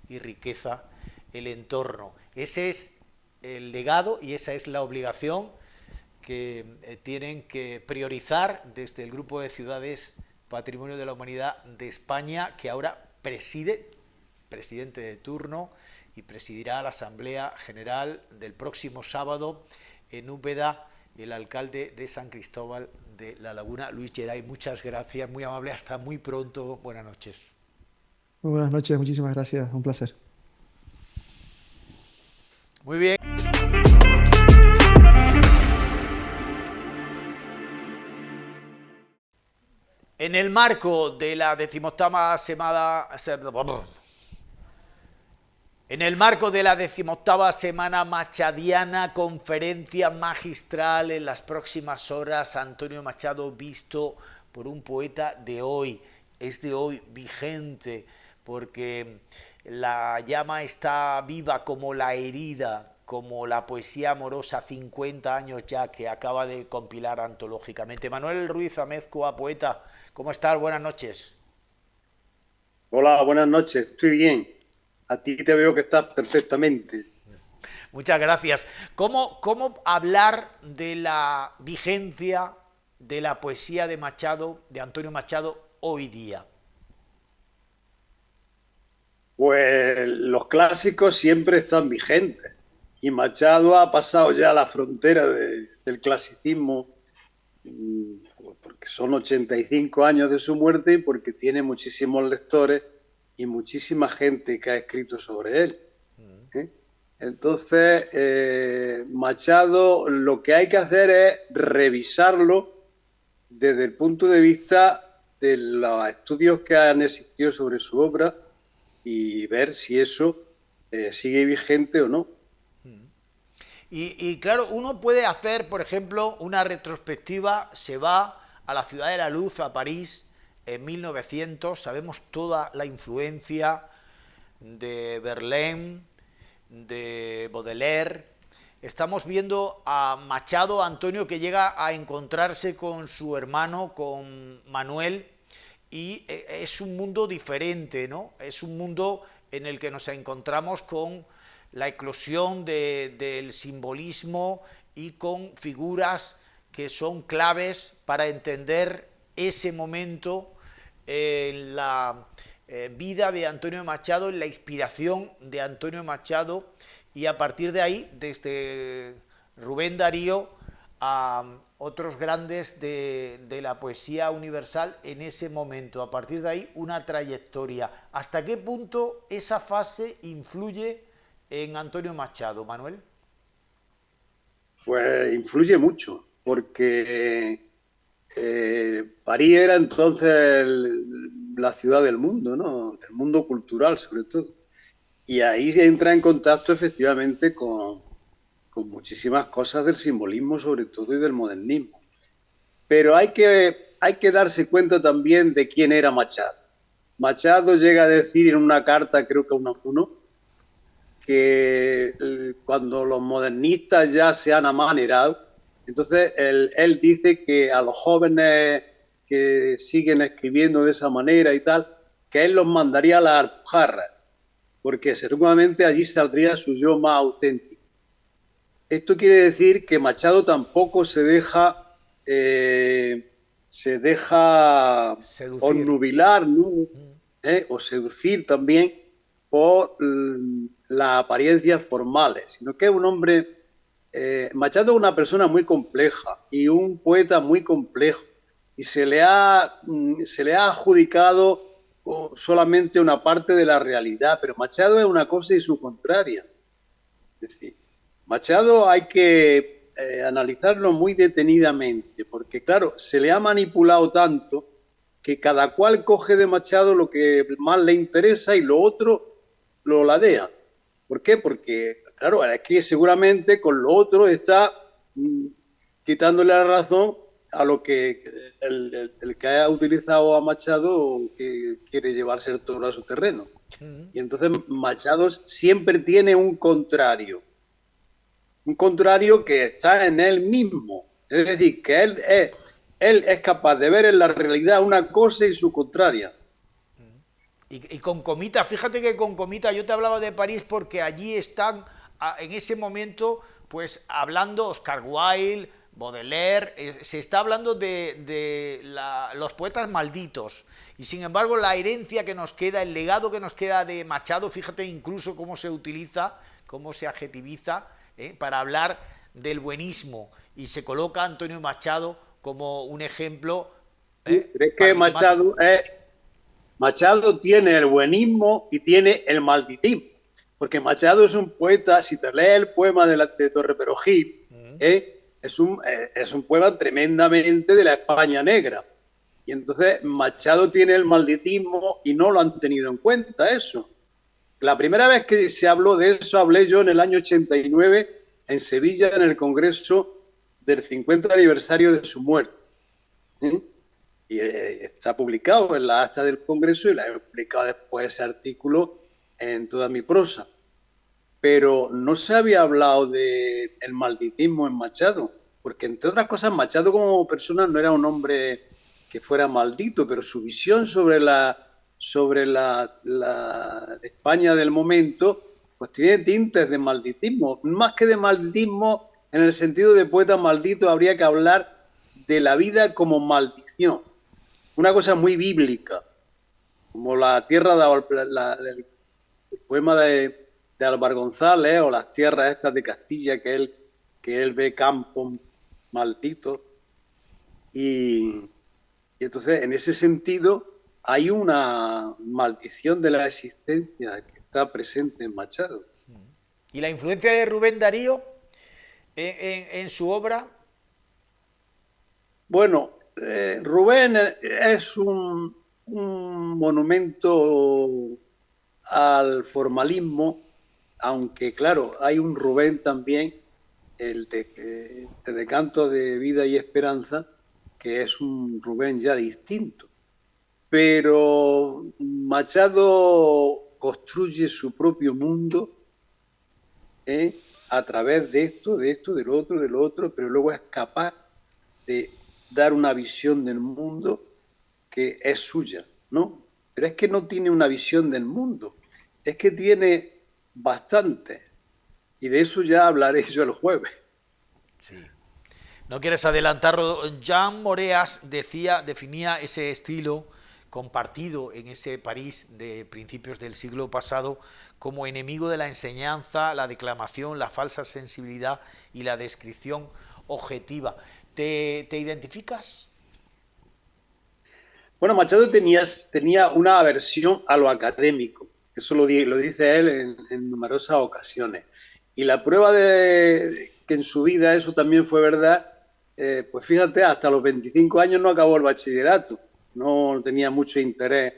y riqueza el entorno. Ese es el legado y esa es la obligación que tienen que priorizar desde el Grupo de Ciudades Patrimonio de la Humanidad de España, que ahora presidente de turno, y presidirá la Asamblea General del próximo sábado en Úbeda, el alcalde de San Cristóbal de la Laguna, Luis Geray. Muchas gracias, muy amable, hasta muy pronto, buenas noches. Muy buenas noches, muchísimas gracias, un placer. Muy bien. En el marco de la 18ª Semana Machadiana, conferencia magistral en las próximas horas, Antonio Machado visto por un poeta de hoy, es de hoy, vigente, porque la llama está viva como la herida, como la poesía amorosa, 50 años ya, que acaba de compilar antológicamente. Manuel Ruiz Amezcua, poeta, ¿cómo estás? Buenas noches. Hola, buenas noches, estoy bien. A ti te veo que estás perfectamente. Muchas gracias. ¿Cómo hablar de la vigencia de la poesía de Machado, de Antonio Machado, hoy día? Pues los clásicos siempre están vigentes y Machado ha pasado ya la frontera del clasicismo, porque son 85 años de su muerte y porque tiene muchísimos lectores y muchísima gente que ha escrito sobre él. Entonces, Machado, lo que hay que hacer es revisarlo desde el punto de vista de los estudios que han existido sobre su obra y ver si eso sigue vigente o no. Y claro, uno puede hacer, por ejemplo, una retrospectiva, se va a la Ciudad de la Luz, a París, en 1900, sabemos toda la influencia de Verlaine, de Baudelaire. Estamos viendo a Machado, Antonio, que llega a encontrarse con su hermano, con Manuel, y es un mundo diferente, ¿no? Es un mundo en el que nos encontramos con la eclosión del simbolismo y con figuras que son claves para entender ese momento en la vida de Antonio Machado, en la inspiración de Antonio Machado, y a partir de ahí, desde Rubén Darío a otros grandes de la poesía universal en ese momento. A partir de ahí, una trayectoria. ¿Hasta qué punto esa fase influye en Antonio Machado, Manuel? Pues influye mucho, porque París era entonces la ciudad del mundo, ¿no? Del mundo cultural, sobre todo. Y ahí entra en contacto efectivamente con muchísimas cosas del simbolismo, sobre todo, y del modernismo. Pero hay que darse cuenta también de quién era Machado. Machado llega a decir en una carta, creo que a Unamuno, que cuando los modernistas ya se han amanerado, entonces él dice que a los jóvenes que siguen escribiendo de esa manera y tal, que él los mandaría a la Alpujarra, porque seguramente allí saldría su yo más auténtico. Esto quiere decir que Machado tampoco se deja obnubilar, ¿no? O seducir también por las apariencias formales, sino que es un hombre... Machado es una persona muy compleja y un poeta muy complejo, y se le ha adjudicado solamente una parte de la realidad, pero Machado es una cosa y su contraria. Es decir, Machado hay que analizarlo muy detenidamente, porque claro, se le ha manipulado tanto que cada cual coge de Machado lo que más le interesa y lo otro lo ladea. ¿Por qué? Porque, claro, es que seguramente con lo otro está quitándole la razón a lo que el que ha utilizado a Machado que quiere llevarse el toro a su terreno. Y entonces Machado siempre tiene un contrario que está en él mismo. Es decir, que él es capaz de ver en la realidad una cosa y su contraria. Y con Comita, fíjate que con Comita, yo te hablaba de París porque allí están, en ese momento, pues hablando Oscar Wilde, Baudelaire, se está hablando de los poetas malditos, y sin embargo la herencia que nos queda, el legado que nos queda de Machado, fíjate incluso cómo se utiliza, cómo se adjetiviza, para hablar del buenismo, y se coloca Antonio Machado como un ejemplo. ¿Crees que Machado tiene el buenismo y tiene el malditismo? Porque Machado es un poeta, si te lees el poema de Torre Perogil, es un poema tremendamente de la España negra. Y entonces Machado tiene el malditismo y no lo han tenido en cuenta eso. La primera vez que se habló de eso, hablé yo en el año 89 en Sevilla, en el Congreso del 50 aniversario de su muerte. Y está publicado en la acta del Congreso y la he publicado después ese artículo en toda mi prosa. Pero no se había hablado del malditismo en Machado, porque entre otras cosas Machado como persona no era un hombre que fuera maldito, pero su visión sobre la España del momento pues tiene tintes de malditismo. Más que de malditismo, en el sentido de poeta maldito, habría que hablar de la vida como maldición. Una cosa muy bíblica, como la tierra el poema de Álvaro González, o las tierras estas de Castilla que él ve campos malditos. Y entonces, en ese sentido, hay una maldición de la existencia que está presente en Machado. ¿Y la influencia de Rubén Darío en su obra? Bueno, Rubén es un monumento al formalismo, aunque claro, hay un Rubén también, el de Canto de Vida y Esperanza, que es un Rubén ya distinto. Pero Machado construye su propio mundo a través de esto, del otro, pero luego es capaz de dar una visión del mundo que es suya, ¿no? Pero es que no tiene una visión del mundo, es que tiene bastante. Y de eso ya hablaré yo el jueves. Sí. No quieres adelantarlo. Jean Moreas definía ese estilo compartido en ese París de principios del siglo pasado como enemigo de la enseñanza, la declamación, la falsa sensibilidad y la descripción objetiva. ¿Te identificas? Bueno, Machado tenía una aversión a lo académico, eso lo dice él en numerosas ocasiones. Y la prueba de que en su vida eso también fue verdad, pues fíjate, hasta los 25 años no acabó el bachillerato, no tenía mucho interés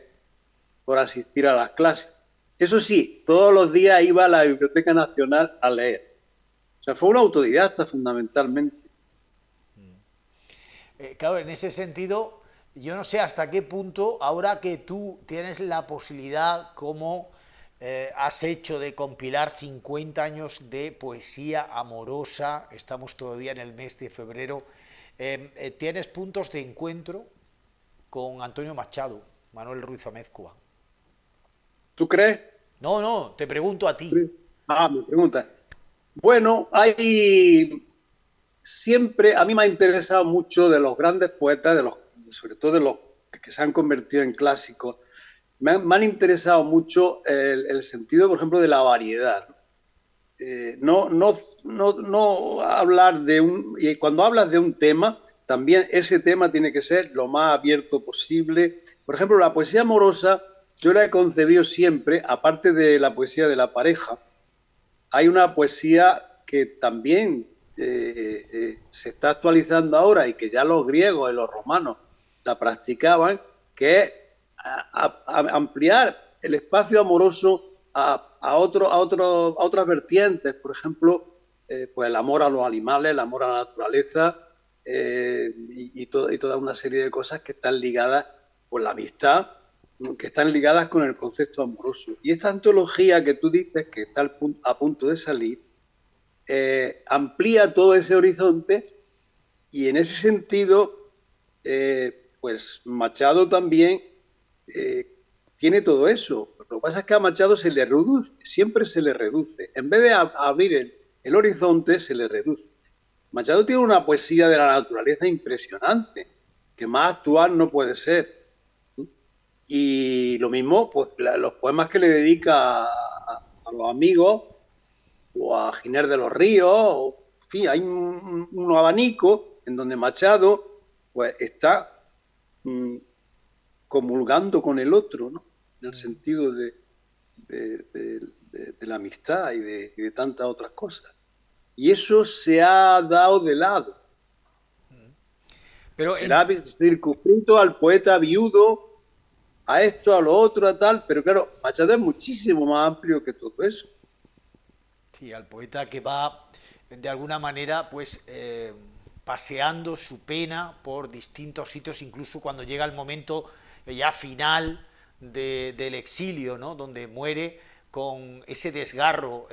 por asistir a las clases. Eso sí, todos los días iba a la Biblioteca Nacional a leer. O sea, fue un autodidacta fundamentalmente. Claro, en ese sentido, yo no sé hasta qué punto, ahora que tú tienes la posibilidad, como has hecho, de compilar 50 años de poesía amorosa, estamos todavía en el mes de febrero, ¿tienes puntos de encuentro con Antonio Machado, Manuel Ruiz Amézcoa? ¿Tú crees? No, te pregunto a ti. Ah, me pregunta. Bueno, siempre, a mí me ha interesado mucho de los grandes poetas, sobre todo de los que se han convertido en clásicos, me han interesado mucho el sentido, por ejemplo, de la variedad. No hablar y cuando hablas de un tema, también ese tema tiene que ser lo más abierto posible. Por ejemplo, la poesía amorosa, yo la he concebido siempre, aparte de la poesía de la pareja, hay una poesía que también se está actualizando ahora y que ya los griegos y los romanos la practicaban, que es ampliar el espacio amoroso a otras vertientes, por ejemplo, pues el amor a los animales, el amor a la naturaleza y toda una serie de cosas que están ligadas con la amistad, que están ligadas con el concepto amoroso. Y esta antología que tú dices, que está a punto de salir, amplía todo ese horizonte y en ese sentido, pues Machado también tiene todo eso. Lo que pasa es que a Machado siempre se le reduce. En vez de abrir el horizonte, se le reduce. Machado tiene una poesía de la naturaleza impresionante, que más actual no puede ser. Y lo mismo, pues los poemas que le dedica a los amigos, o a Giner de los Ríos, en fin, hay un abanico en donde Machado pues está comulgando con el otro, ¿no? En el sentido de la amistad y de tantas otras cosas. Y eso se ha dado de lado. Pero se ha circunscrito al poeta viudo, a esto, a lo otro, a tal, pero claro, Machado es muchísimo más amplio que todo eso. Sí, al poeta que va, de alguna manera, pues paseando su pena por distintos sitios, incluso cuando llega el momento ya final del exilio, ¿no? Donde muere con ese desgarro,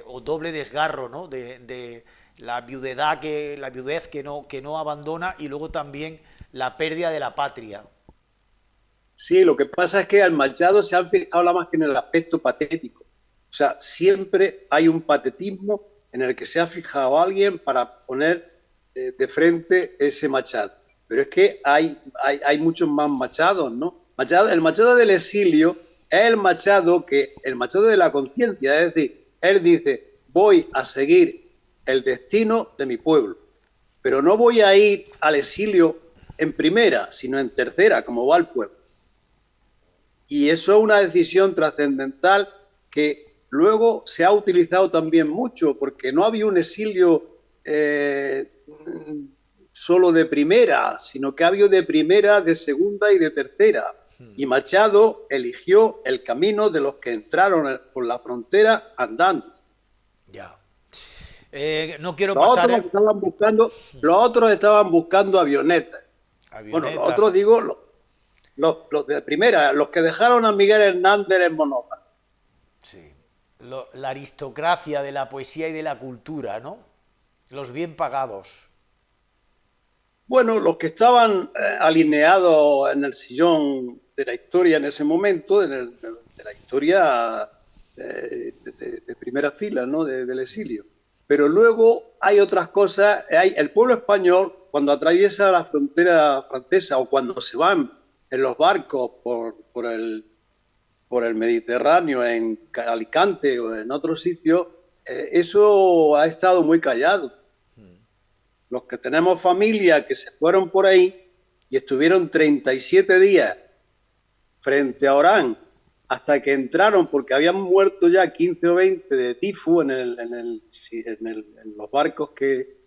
o doble desgarro, ¿no? de la viudez que no abandona, y luego también la pérdida de la patria. Sí, lo que pasa es que al Machado se han fijado más que en el aspecto patético. O sea, siempre hay un patetismo en el que se ha fijado alguien para poner de frente ese Machado. Pero es que hay muchos más Machados, ¿no? El Machado del exilio es el Machado de la conciencia, es decir, él dice, voy a seguir el destino de mi pueblo, pero no voy a ir al exilio en primera, sino en tercera, como va el pueblo. Y eso es una decisión trascendental que luego se ha utilizado también mucho, porque no había un exilio solo de primera, sino que había de primera, de segunda y de tercera. Y Machado eligió el camino de los que entraron por la frontera andando. Ya. No quiero los pasar... Los otros estaban buscando avionetas. Bueno, los otros digo, los de primera, los que dejaron a Miguel Hernández en monólogo. Sí. La aristocracia de la poesía y de la cultura, ¿no? Los bien pagados. Bueno, los que estaban alineados en el sillón de la historia en ese momento, de la historia de primera fila, ¿no? Del exilio. Pero luego hay otras cosas. El pueblo español, cuando atraviesa la frontera francesa o cuando se van en los barcos por el Mediterráneo, en Alicante o en otros sitios, eso ha estado muy callado. Los que tenemos familia que se fueron por ahí y estuvieron 37 días frente a Orán hasta que entraron, porque habían muerto ya 15 o 20 de tifus en los barcos que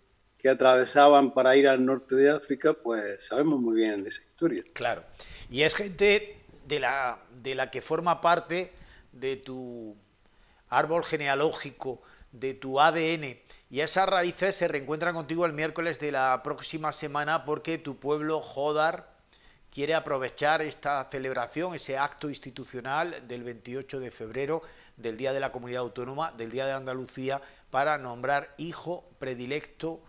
atravesaban para ir al norte de África, pues sabemos muy bien esa historia. Claro, y es gente de la que forma parte de tu árbol genealógico, de tu ADN, y esas raíces se reencuentran contigo el miércoles de la próxima semana, porque tu pueblo, Jódar, quiere aprovechar esta celebración, ese acto institucional del 28 de febrero, del Día de la Comunidad Autónoma, del Día de Andalucía, para nombrar hijo predilecto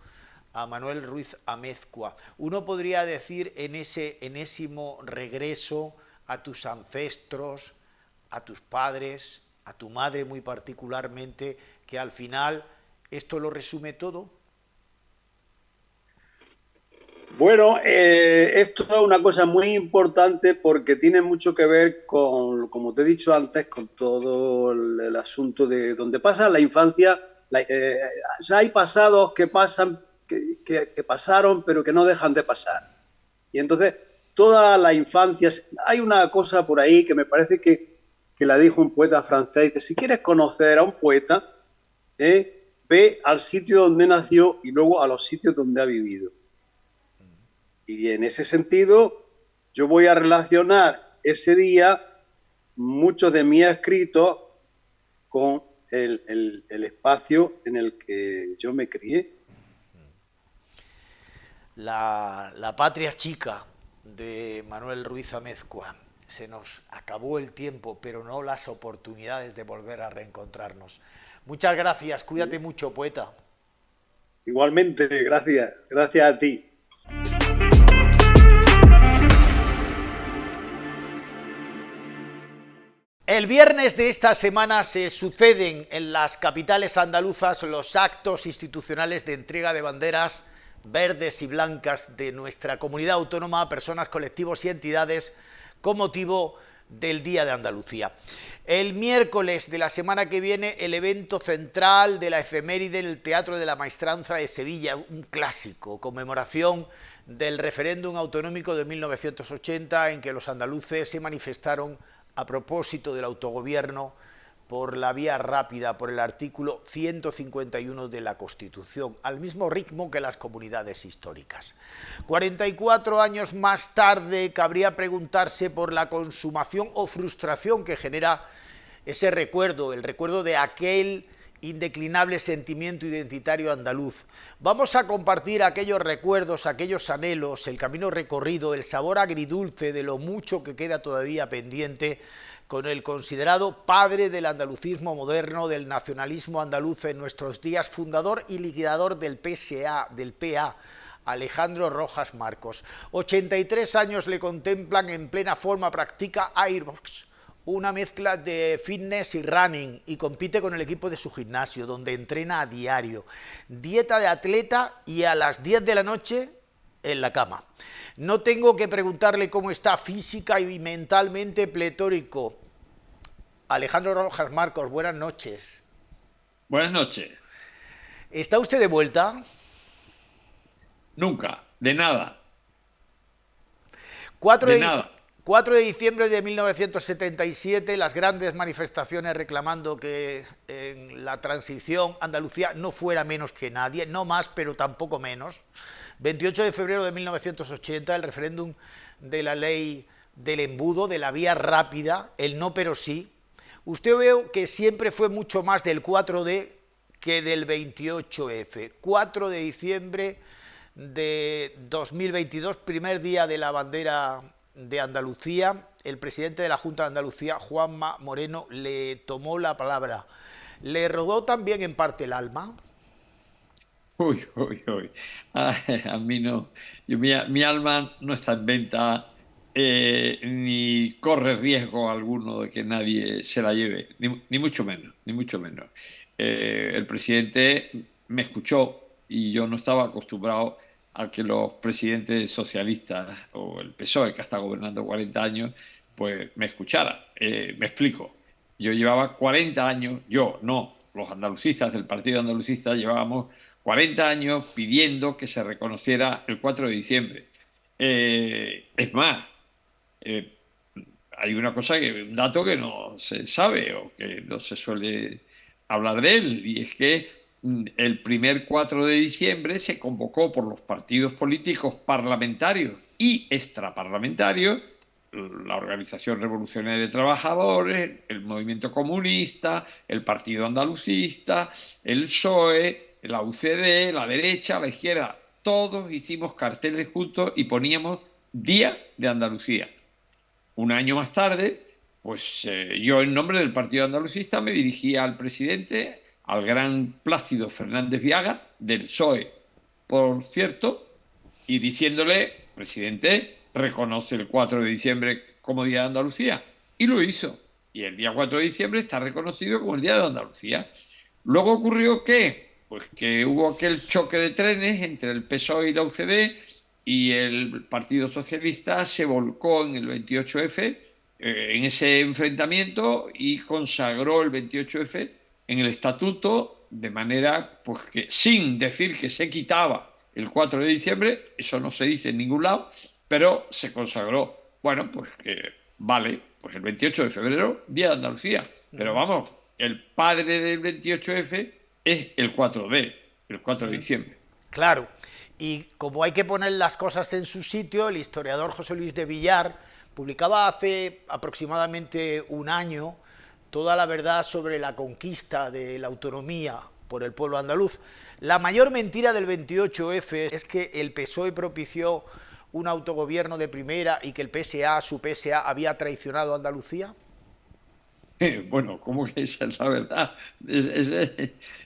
a Manuel Ruiz Amezcua. Uno podría decir en ese enésimo regreso a tus ancestros, a tus padres, a tu madre muy particularmente, que al final esto lo resume todo. Bueno, esto es una cosa muy importante porque tiene mucho que ver con, como te he dicho antes, con todo el asunto de donde pasa la infancia. O sea, hay pasados que pasan, que pasaron, pero que no dejan de pasar. Y entonces, toda la infancia... Hay una cosa por ahí que me parece que la dijo un poeta francés, que si quieres conocer a un poeta, ve al sitio donde nació y luego a los sitios donde ha vivido. Y en ese sentido, yo voy a relacionar ese día muchos de mis escritos con el espacio en el que yo me crié. La patria chica de Manuel Ruiz Amezcua. Se nos acabó el tiempo, pero no las oportunidades de volver a reencontrarnos. Muchas gracias, cuídate mucho, poeta. Igualmente, gracias a ti. El viernes de esta semana se suceden en las capitales andaluzas los actos institucionales de entrega de banderas verdes y blancas de nuestra comunidad autónoma a personas, colectivos y entidades con motivo del Día de Andalucía. El miércoles de la semana que viene, el evento central de la efeméride en el Teatro de la Maestranza de Sevilla, un clásico, conmemoración del referéndum autonómico de 1980, en que los andaluces se manifestaron a propósito del autogobierno por la vía rápida, por el artículo 151 de la Constitución, al mismo ritmo que las comunidades históricas. 44 años más tarde, cabría preguntarse por la consumación o frustración que genera ese recuerdo, el recuerdo de aquel indeclinable sentimiento identitario andaluz. Vamos a compartir aquellos recuerdos, aquellos anhelos, el camino recorrido, el sabor agridulce de lo mucho que queda todavía pendiente con el considerado padre del andalucismo moderno, del nacionalismo andaluz en nuestros días, fundador y liquidador del PA, Alejandro Rojas Marcos. 83 años le contemplan en plena forma, practica airbox, una mezcla de fitness y running y compite con el equipo de su gimnasio, donde entrena a diario. Dieta de atleta y a las 10 de la noche en la cama. No tengo que preguntarle cómo está física y mentalmente pletórico. Alejandro Rojas Marcos, buenas noches. Buenas noches. ¿Está usted de vuelta? Nunca, de nada. 4 De de, nada. 4 de diciembre de 1977, las grandes manifestaciones reclamando que en la transición Andalucía no fuera menos que nadie, no más, pero tampoco menos. 28 de febrero de 1980, el referéndum de la ley del embudo, de la vía rápida, el no pero sí. Usted veo que siempre fue mucho más del 4D que del 28F. 4 de diciembre de 2022, primer día de la bandera de Andalucía, el presidente de la Junta de Andalucía, Juanma Moreno, le tomó la palabra. ¿Le rodó también en parte el alma? Uy, uy, uy. Ay, a mí no. Mi alma no está en venta, ni corre riesgo alguno de que nadie se la lleve, ni mucho menos, ni mucho menos. El presidente me escuchó y yo no estaba acostumbrado a que los presidentes socialistas o el PSOE, que está gobernando 40 años, pues me escuchara. Me explico. Yo llevaba 40 años, yo no, los andalucistas del Partido Andalucista llevábamos 40 años pidiendo que se reconociera el 4 de diciembre. Es más, hay una cosa, un dato que no se sabe o que no se suele hablar de él, y es que el primer 4 de diciembre se convocó por los partidos políticos parlamentarios y extraparlamentarios, la Organización Revolucionaria de Trabajadores, el Movimiento Comunista, el Partido Andalucista, el PSOE, la UCD, la derecha, la izquierda. Todos hicimos carteles juntos y poníamos Día de Andalucía. Un año más tarde, pues yo en nombre del Partido Andalucista me dirigí al presidente, al gran Plácido Fernández Viaga, del PSOE, por cierto, y diciéndole, presidente, reconoce el 4 de diciembre como Día de Andalucía. Y lo hizo. Y el día 4 de diciembre está reconocido como el Día de Andalucía. Luego ocurrió ¿qué? Pues que hubo aquel choque de trenes entre el PSOE y la UCD, y el Partido Socialista se volcó en el 28F, en ese enfrentamiento, y consagró el 28F en el estatuto, de manera pues que, sin decir que se quitaba el 4 de diciembre, eso no se dice en ningún lado, pero se consagró. Bueno, pues que vale, pues el 28 de febrero, Día de Andalucía. Pero vamos, el padre del 28F es el 4D, el 4 de diciembre. Claro, y como hay que poner las cosas en su sitio, el historiador José Luis de Villar publicaba hace aproximadamente un año toda la verdad sobre la conquista de la autonomía por el pueblo andaluz. La mayor mentira del 28F es que el PSOE propició un autogobierno de primera y que el PSA, su PSA, había traicionado a Andalucía. Bueno, ¿cómo que esa es la verdad? Esa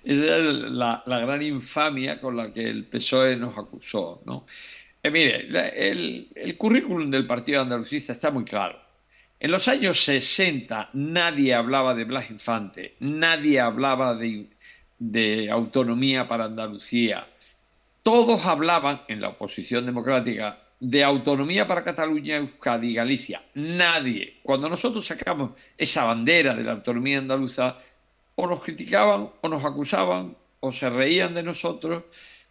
es la gran infamia con la que el PSOE nos acusó, ¿no? Mire, el currículum del Partido Andalucista está muy claro. En los años 60 nadie hablaba de Blas Infante, nadie hablaba de autonomía para Andalucía. Todos hablaban, en la oposición democrática, de autonomía para Cataluña, Euskadi y Galicia. Nadie. Cuando nosotros sacamos esa bandera de la autonomía andaluza, o nos criticaban, o nos acusaban, o se reían de nosotros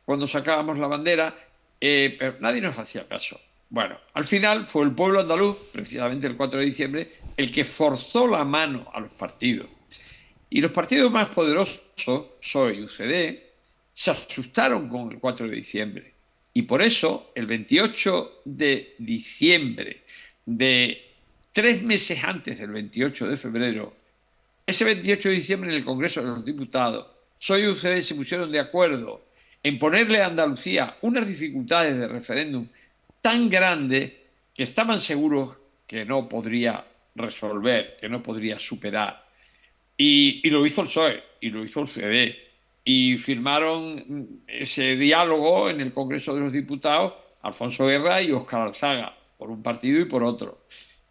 cuando sacábamos la bandera, pero nadie nos hacía caso. Bueno, al final fue el pueblo andaluz, precisamente el 4 de diciembre, el que forzó la mano a los partidos. Y los partidos más poderosos, PSOE y UCD, se asustaron con el 4 de diciembre. Y por eso, el 28 de diciembre, de 3 meses antes del 28 de febrero, ese 28 de diciembre en el Congreso de los Diputados, PSOE y UCD se pusieron de acuerdo en ponerle a Andalucía unas dificultades de referéndum tan grandes que estaban seguros que no podría resolver, que no podría superar. Y lo hizo el PSOE, y lo hizo el UCD. Y firmaron ese diálogo en el Congreso de los Diputados Alfonso Guerra y Óscar Alzaga, por un partido y por otro.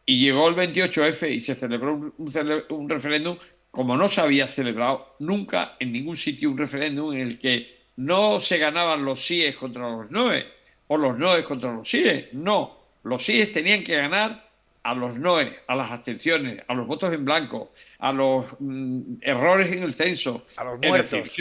Y llegó el 28F y se celebró un referéndum como no se había celebrado nunca en ningún sitio un referéndum en el que no se ganaban los síes contra los noes o los noes contra los síes. No, los síes tenían que ganar a los noes, a las abstenciones, a los votos en blanco, a los errores en el censo. A los muertos.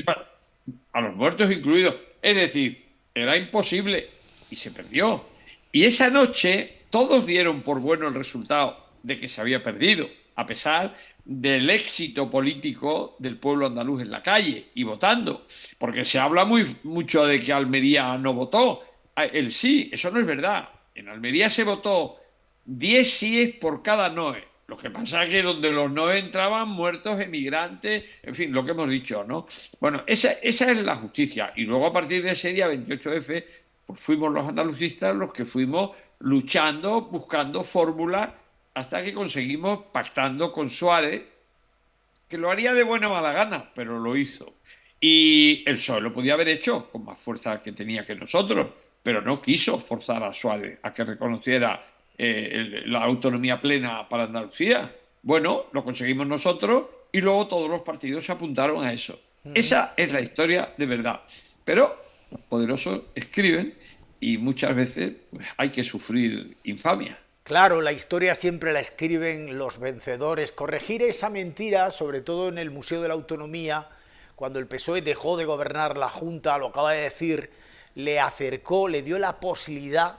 A los muertos incluidos. Es decir, era imposible y se perdió. Y esa noche todos dieron por bueno el resultado de que se había perdido, a pesar del éxito político del pueblo andaluz en la calle y votando. Porque se habla mucho de que Almería no votó. El sí, eso no es verdad. En Almería se votó 10 síes por cada noe. Lo que pasa es que donde los noes entraban muertos, emigrantes, en fin, lo que hemos dicho, ¿no? Bueno, esa es la justicia. Y luego a partir de ese día, 28F, pues fuimos los andalucistas los que fuimos luchando, buscando fórmulas, hasta que conseguimos, pactando con Suárez, que lo haría de buena o mala gana, pero lo hizo. Y el PSOE lo podía haber hecho con más fuerza que tenía que nosotros, pero no quiso forzar a Suárez a que reconociera la autonomía plena para Andalucía. Bueno, lo conseguimos nosotros y luego todos los partidos se apuntaron a eso. Esa es la historia de verdad. Pero los poderosos escriben y muchas veces pues, hay que sufrir infamia. Claro, la historia siempre la escriben los vencedores. Corregir esa mentira, sobre todo en el Museo de la Autonomía, cuando el PSOE dejó de gobernar la Junta, lo acaba de decir, le acercó, le dio la posibilidad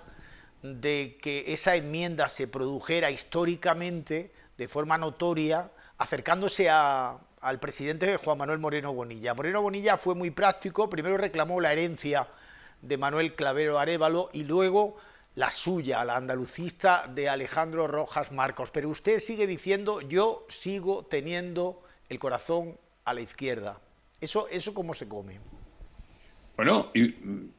de que esa enmienda se produjera históricamente, de forma notoria, acercándose al presidente Juan Manuel Moreno Bonilla. Moreno Bonilla fue muy práctico, primero reclamó la herencia de Manuel Clavero Arévalo y luego la suya, la andalucista de Alejandro Rojas Marcos. Pero usted sigue diciendo, yo sigo teniendo el corazón a la izquierda. ¿Eso cómo se come? Bueno,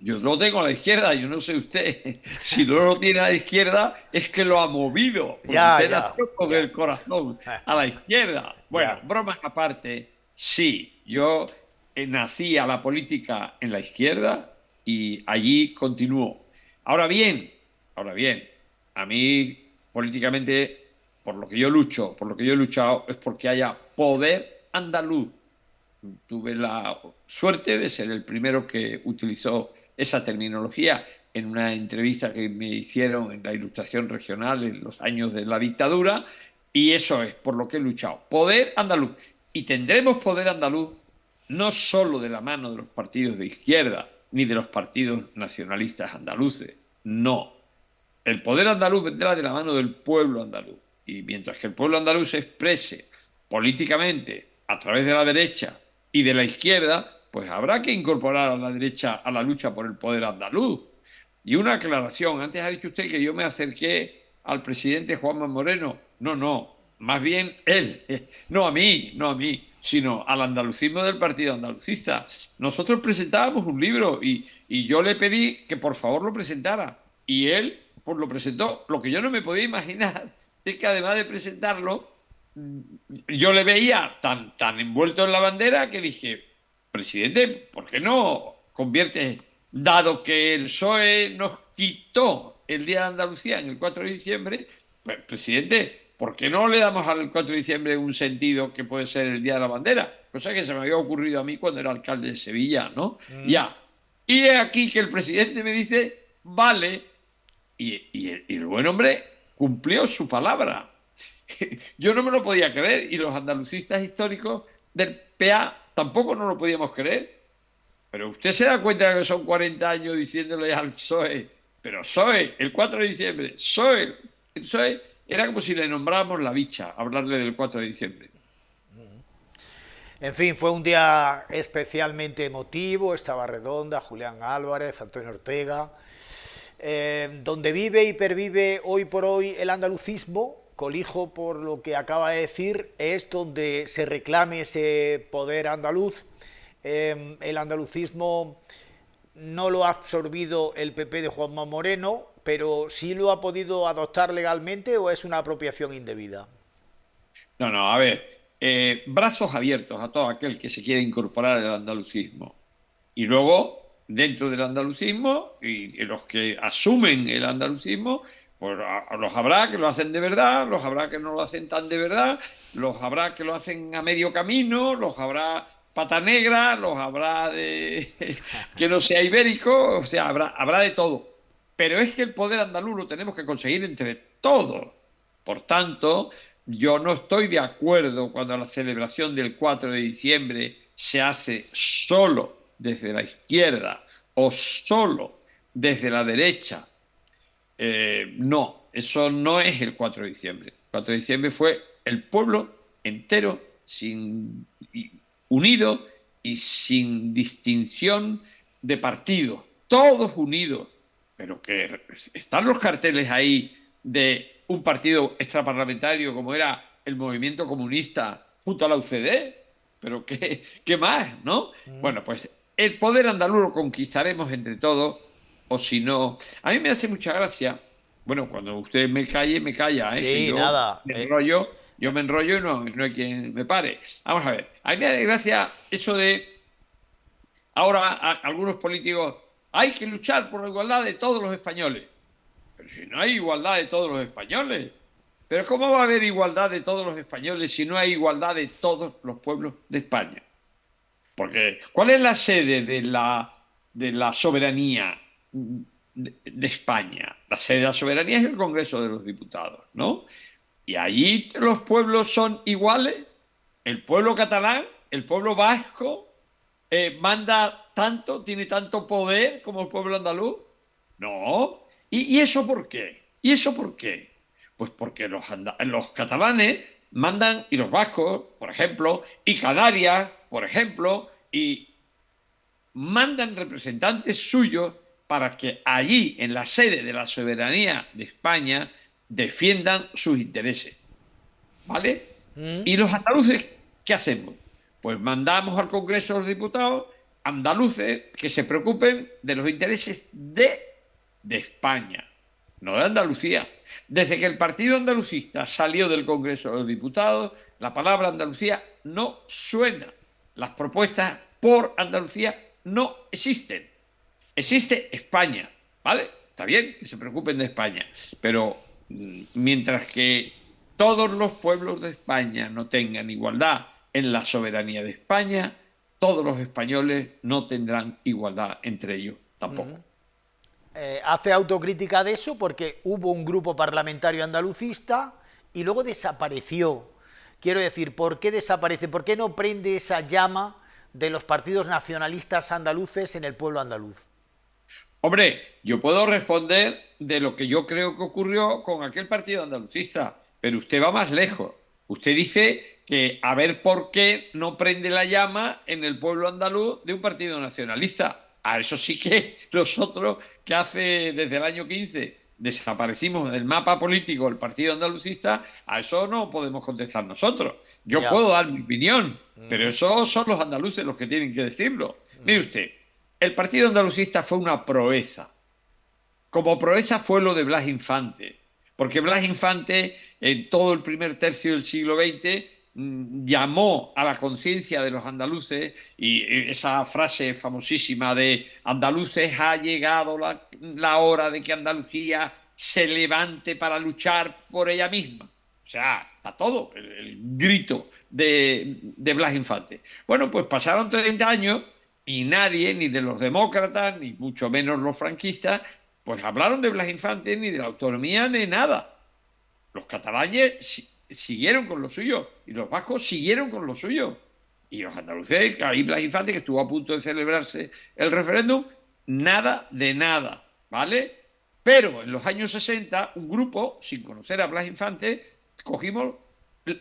yo lo tengo a la izquierda, yo no sé usted. Si no lo tiene a la izquierda, es que lo ha movido. Porque usted nació con el corazón a la izquierda. Bueno, bromas aparte, sí, yo nací a la política en la izquierda y allí continúo. Ahora bien, a mí políticamente, por lo que yo lucho, por lo que yo he luchado, es porque haya poder andaluz. Tuve la suerte de ser el primero que utilizó esa terminología en una entrevista que me hicieron en la Ilustración Regional en los años de la dictadura, y eso es por lo que he luchado. Poder andaluz. Y tendremos poder andaluz no solo de la mano de los partidos de izquierda ni de los partidos nacionalistas andaluces, no. El poder andaluz vendrá de la mano del pueblo andaluz. Y mientras que el pueblo andaluz se exprese políticamente a través de la derecha y de la izquierda, pues habrá que incorporar a la derecha a la lucha por el poder andaluz. Y una aclaración, antes ha dicho usted que yo me acerqué al presidente Juanma Moreno. No, más bien él, no a mí, sino al andalucismo del Partido Andalucista. Nosotros presentábamos un libro y yo le pedí que por favor lo presentara. Y él pues lo presentó. Lo que yo no me podía imaginar es que además de presentarlo, yo le veía tan envuelto en la bandera que dije, presidente, ¿por qué no convierte, dado que el PSOE nos quitó el Día de Andalucía en el 4 de diciembre, pues, presidente, ¿por qué no le damos al 4 de diciembre un sentido que puede ser el Día de la Bandera? Cosa que se me había ocurrido a mí cuando era alcalde de Sevilla, ¿no? Ya. Y es aquí que el presidente me dice, vale, y el buen hombre cumplió su palabra. Yo no me lo podía creer y los andalucistas históricos del PA tampoco no lo podíamos creer. Pero usted se da cuenta que son 40 años diciéndole al PSOE, pero PSOE, el 4 de diciembre, PSOE, el PSOE era como si le nombráramos la bicha, hablarle del 4 de diciembre. En fin, fue un día especialmente emotivo, estaba Redonda, Julián Álvarez, Antonio Ortega, donde vive y pervive hoy por hoy el andalucismo, colijo por lo que acaba de decir, es donde se reclame ese poder andaluz. El andalucismo no lo ha absorbido el PP de Juanma Moreno, pero ¿sí lo ha podido adoptar legalmente o es una apropiación indebida? No, a ver, brazos abiertos a todo aquel que se quiera incorporar al andalucismo. Y luego, dentro del andalucismo, y los que asumen el andalucismo, Pues los habrá que lo hacen de verdad, los habrá que no lo hacen tan de verdad, los habrá que lo hacen a medio camino, los habrá pata negra, los habrá de que no sea ibérico, o sea, habrá de todo. Pero es que el poder andaluz lo tenemos que conseguir entre todos. Por tanto, yo no estoy de acuerdo cuando la celebración del 4 de diciembre se hace solo desde la izquierda o solo desde la derecha. No, eso no es el 4 de diciembre. El 4 de diciembre fue el pueblo entero, unido y sin distinción de partido, todos unidos. Pero que están los carteles ahí de un partido extraparlamentario como era el Movimiento Comunista junto a la UCD. Pero ¿qué más, no? Bueno, pues el poder andaluz lo conquistaremos entre todos, o si no... A mí me hace mucha gracia, bueno, cuando usted me calle, me calla, ¿eh? Sí, Si yo nada. yo me enrollo y no hay quien me pare. Vamos a ver, a mí me hace gracia eso de... Ahora algunos políticos, hay que luchar por la igualdad de todos los españoles. Pero si no hay igualdad de todos los españoles, ¿pero cómo va a haber igualdad de todos los españoles si no hay igualdad de todos los pueblos de España? Porque, ¿cuál es la sede de la soberanía de España? La sede de la soberanía es el Congreso de los Diputados, ¿no? Y allí los pueblos son iguales. El pueblo catalán, el pueblo vasco, manda tanto, tiene tanto poder como el pueblo andaluz. No. ¿Y eso por qué? ¿Y eso por qué? Pues porque los catalanes mandan, y los vascos, por ejemplo, y Canarias, por ejemplo, y mandan representantes suyos para que allí, en la sede de la soberanía de España, defiendan sus intereses. ¿Vale? ¿Y los andaluces qué hacemos? Pues mandamos al Congreso de los Diputados andaluces que se preocupen de los intereses de España, no de Andalucía. Desde que el partido andalucista salió del Congreso de los Diputados, la palabra Andalucía no suena. Las propuestas por Andalucía no existen. Existe España, ¿vale? Está bien que se preocupen de España, pero mientras que todos los pueblos de España no tengan igualdad en la soberanía de España, todos los españoles no tendrán igualdad entre ellos tampoco. Hace autocrítica de eso porque hubo un grupo parlamentario andalucista y luego desapareció. Quiero decir, ¿por qué desaparece? ¿Por qué no prende esa llama de los partidos nacionalistas andaluces en el pueblo andaluz? Hombre, yo puedo responder de lo que yo creo que ocurrió con aquel partido andalucista, pero usted va más lejos. Usted dice que a ver por qué no prende la llama en el pueblo andaluz de un partido nacionalista. A eso sí que nosotros, que desde el año 15 desaparecimos del mapa político del partido andalucista, a eso no podemos contestar nosotros. Yo puedo dar mi opinión, pero esos son los andaluces los que tienen que decirlo. Mire usted, el partido andalucista fue una proeza. Como proeza fue lo de Blas Infante, porque Blas Infante en todo el primer tercio del siglo XX llamó a la conciencia de los andaluces, y esa frase famosísima de andaluces, ha llegado la hora de que Andalucía se levante para luchar por ella misma. O sea, está todo, el grito de Blas Infante. Bueno, pues pasaron 30 años y nadie, ni de los demócratas, ni mucho menos los franquistas, pues hablaron de Blas Infante, ni de la autonomía, ni nada. Los catalanes siguieron con lo suyo y los vascos siguieron con lo suyo. Y los andaluces, ahí Blas Infante, que estuvo a punto de celebrarse el referéndum, nada de nada, ¿vale? Pero en los años 60, un grupo, sin conocer a Blas Infante, cogimos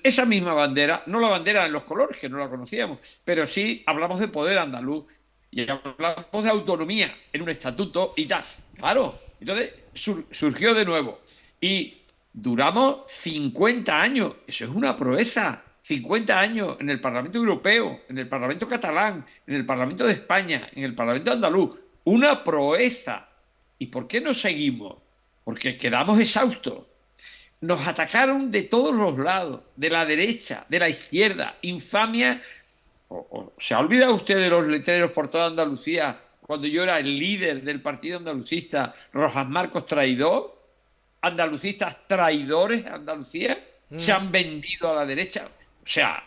esa misma bandera, no la bandera en los colores, que no la conocíamos, pero sí hablamos de poder andaluz y hablamos de autonomía en un estatuto y tal. Claro, entonces surgió de nuevo. Y duramos 50 años, eso es una proeza, 50 años en el Parlamento Europeo, en el Parlamento Catalán, en el Parlamento de España, en el Parlamento Andaluz, una proeza. ¿Y por qué no seguimos? Porque quedamos exhaustos. Nos atacaron de todos los lados, de la derecha, de la izquierda, infamia. ¿Se ha olvidado usted de los letreros por toda Andalucía cuando yo era el líder del partido andalucista, Rojas Marcos traidor? andalucistas traidores a Andalucía, se han vendido a la derecha. O sea,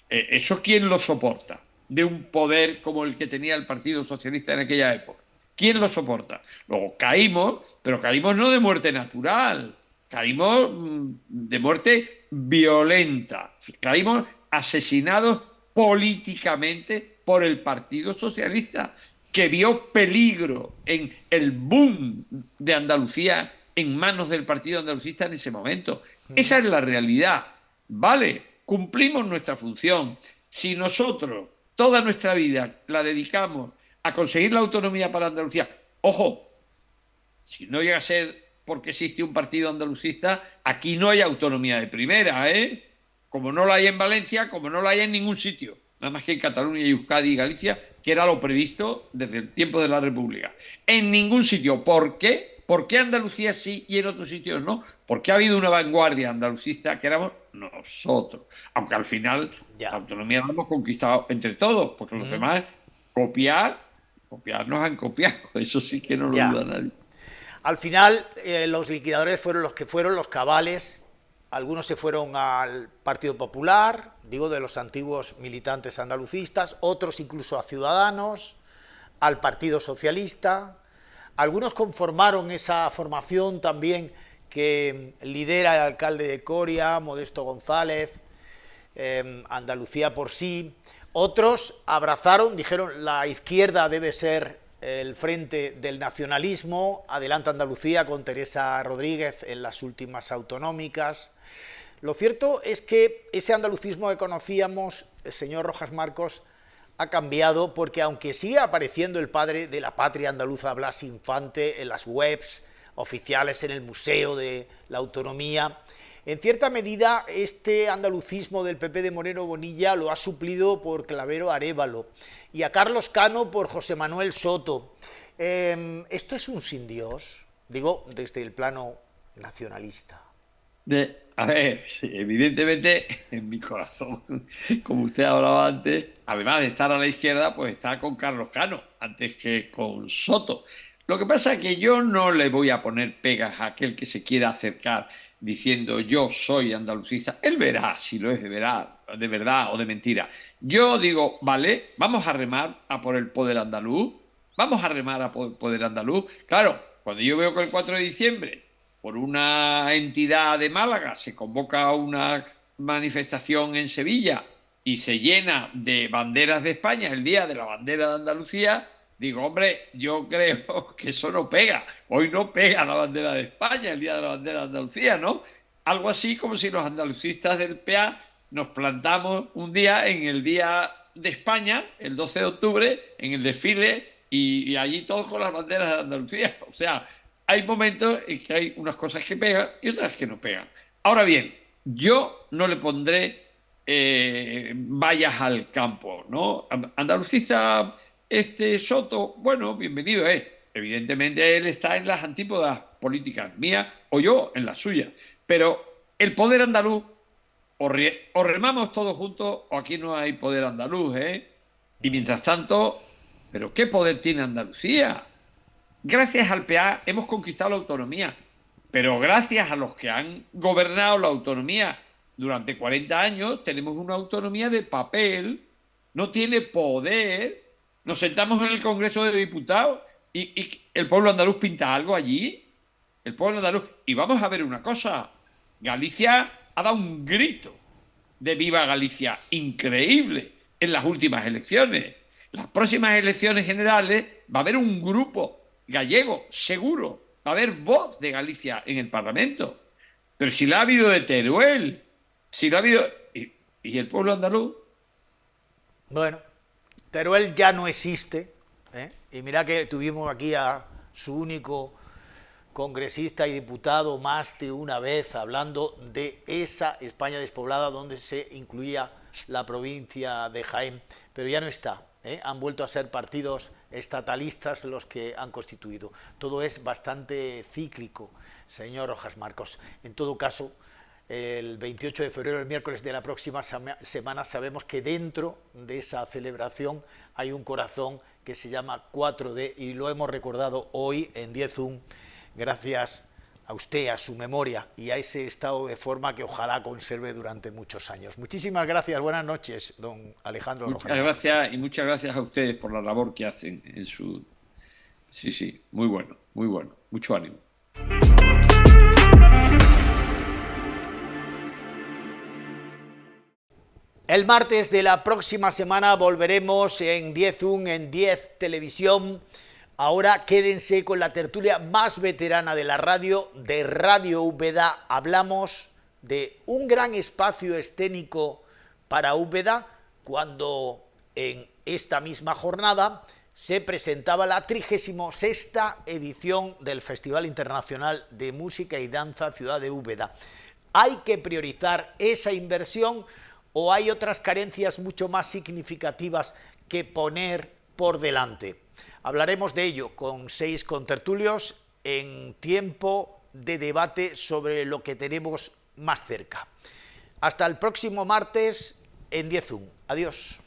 ¿eso quién lo soporta? De un poder como el que tenía el Partido Socialista en aquella época. ¿Quién lo soporta? Luego caímos, pero caímos no de muerte natural, caímos de muerte violenta, caímos asesinados políticamente por el Partido Socialista, que vio peligro en el boom de Andalucía en manos del Partido Andalucista en ese momento. Esa es la realidad. Vale, cumplimos nuestra función. Si nosotros toda nuestra vida la dedicamos a conseguir la autonomía para Andalucía, ojo, si no llega a ser porque existe un partido andalucista, aquí no hay autonomía de primera, ¿eh? Como no la hay en Valencia, como no la hay en ningún sitio, nada más que en Cataluña y Euskadi y Galicia, que era lo previsto desde el tiempo de la República. En ningún sitio. ¿Por qué? ¿Por qué Andalucía sí y en otros sitios no? Porque ha habido una vanguardia andalucista que éramos nosotros. Aunque al final la autonomía la hemos conquistado entre todos, porque los demás copiar nos han copiado. Eso sí que no lo duda nadie. Al final los liquidadores fueron los que fueron, los cabales. Algunos se fueron al Partido Popular, digo, de los antiguos militantes andalucistas, otros incluso a Ciudadanos, al Partido Socialista. Algunos conformaron esa formación también que lidera el alcalde de Coria, Modesto González, Andalucía por sí. Otros abrazaron, dijeron, la izquierda debe ser el frente del nacionalismo, adelanta Andalucía con Teresa Rodríguez en las últimas autonómicas. Lo cierto es que ese andalucismo que conocíamos, el señor Rojas Marcos, ha cambiado, porque aunque sigue apareciendo el padre de la patria andaluza, Blas Infante, en las webs oficiales, en el Museo de la Autonomía, en cierta medida este andalucismo del PP de Moreno Bonilla lo ha suplido por Clavero Arévalo y a Carlos Cano por José Manuel Soto. ¿Esto es un sin Dios? Digo, desde el plano nacionalista. A ver, sí, evidentemente en mi corazón, como usted hablaba antes, además de estar a la izquierda, pues está con Carlos Cano antes que con Soto. Lo que pasa es que yo no le voy a poner pegas a aquel que se quiera acercar diciendo yo soy andalucista. Él verá si lo es de verdad o de mentira. Yo digo, vale, vamos a remar a por el poder andaluz, vamos a remar a por el poder andaluz. Claro, cuando yo veo que el 4 de diciembre por una entidad de Málaga se convoca una manifestación en Sevilla y se llena de banderas de España el día de la bandera de Andalucía, digo, hombre, yo creo que eso no pega. Hoy no pega la bandera de España, el día de la bandera de Andalucía, ¿no? Algo así como si los andalucistas del PA nos plantamos un día en el Día de España, el 12 de octubre, en el desfile, y allí todos con las banderas de Andalucía. O sea, hay momentos en que hay unas cosas que pegan y otras que no pegan. Ahora bien, yo no le pondré vallas al campo, ¿no? Andalucista Soto, bueno, bienvenido es. Evidentemente él está en las antípodas políticas mías o yo en las suyas. Pero el poder andaluz, o remamos todos juntos o aquí no hay poder andaluz, ¿eh? Y mientras tanto, ¿pero qué poder tiene Andalucía? Gracias al PA hemos conquistado la autonomía, pero gracias a los que han gobernado la autonomía durante 40 años, tenemos una autonomía de papel, no tiene poder. Nos sentamos en el Congreso de Diputados y el pueblo andaluz pinta algo allí. El pueblo andaluz. Y vamos a ver una cosa. Galicia ha dado un grito de viva Galicia increíble en las últimas elecciones. Las próximas elecciones generales va a haber un grupo gallego, seguro. Va a haber voz de Galicia en el Parlamento. Pero si la ha habido de Teruel, si la ha habido... ¿Y el pueblo andaluz? Bueno, Teruel ya no existe, ¿eh? Y mira que tuvimos aquí a su único congresista y diputado más de una vez hablando de esa España despoblada donde se incluía la provincia de Jaén, pero ya no está, ¿eh? Han vuelto a ser partidos estatalistas los que han constituido. Todo es bastante cíclico, señor Rojas Marcos. En todo caso, el 28 de febrero, el miércoles de la próxima semana, sabemos que dentro de esa celebración hay un corazón que se llama 4D y lo hemos recordado hoy en 10 gracias a usted, a su memoria y a ese estado de forma que ojalá conserve durante muchos años. Muchísimas gracias, buenas noches, don Alejandro Rojas. Muchas gracias y muchas gracias a ustedes por la labor que hacen en su... Sí, muy bueno, mucho ánimo. El martes de la próxima semana volveremos en 10.1, en 10 Televisión. Ahora quédense con la tertulia más veterana de la radio, de Radio Úbeda. Hablamos de un gran espacio escénico para Úbeda cuando en esta misma jornada se presentaba la 36ª edición del Festival Internacional de Música y Danza Ciudad de Úbeda. ¿Hay que priorizar esa inversión o hay otras carencias mucho más significativas que poner por delante? Hablaremos de ello con 6 contertulios en tiempo de debate sobre lo que tenemos más cerca. Hasta el próximo martes en 10.1. Adiós.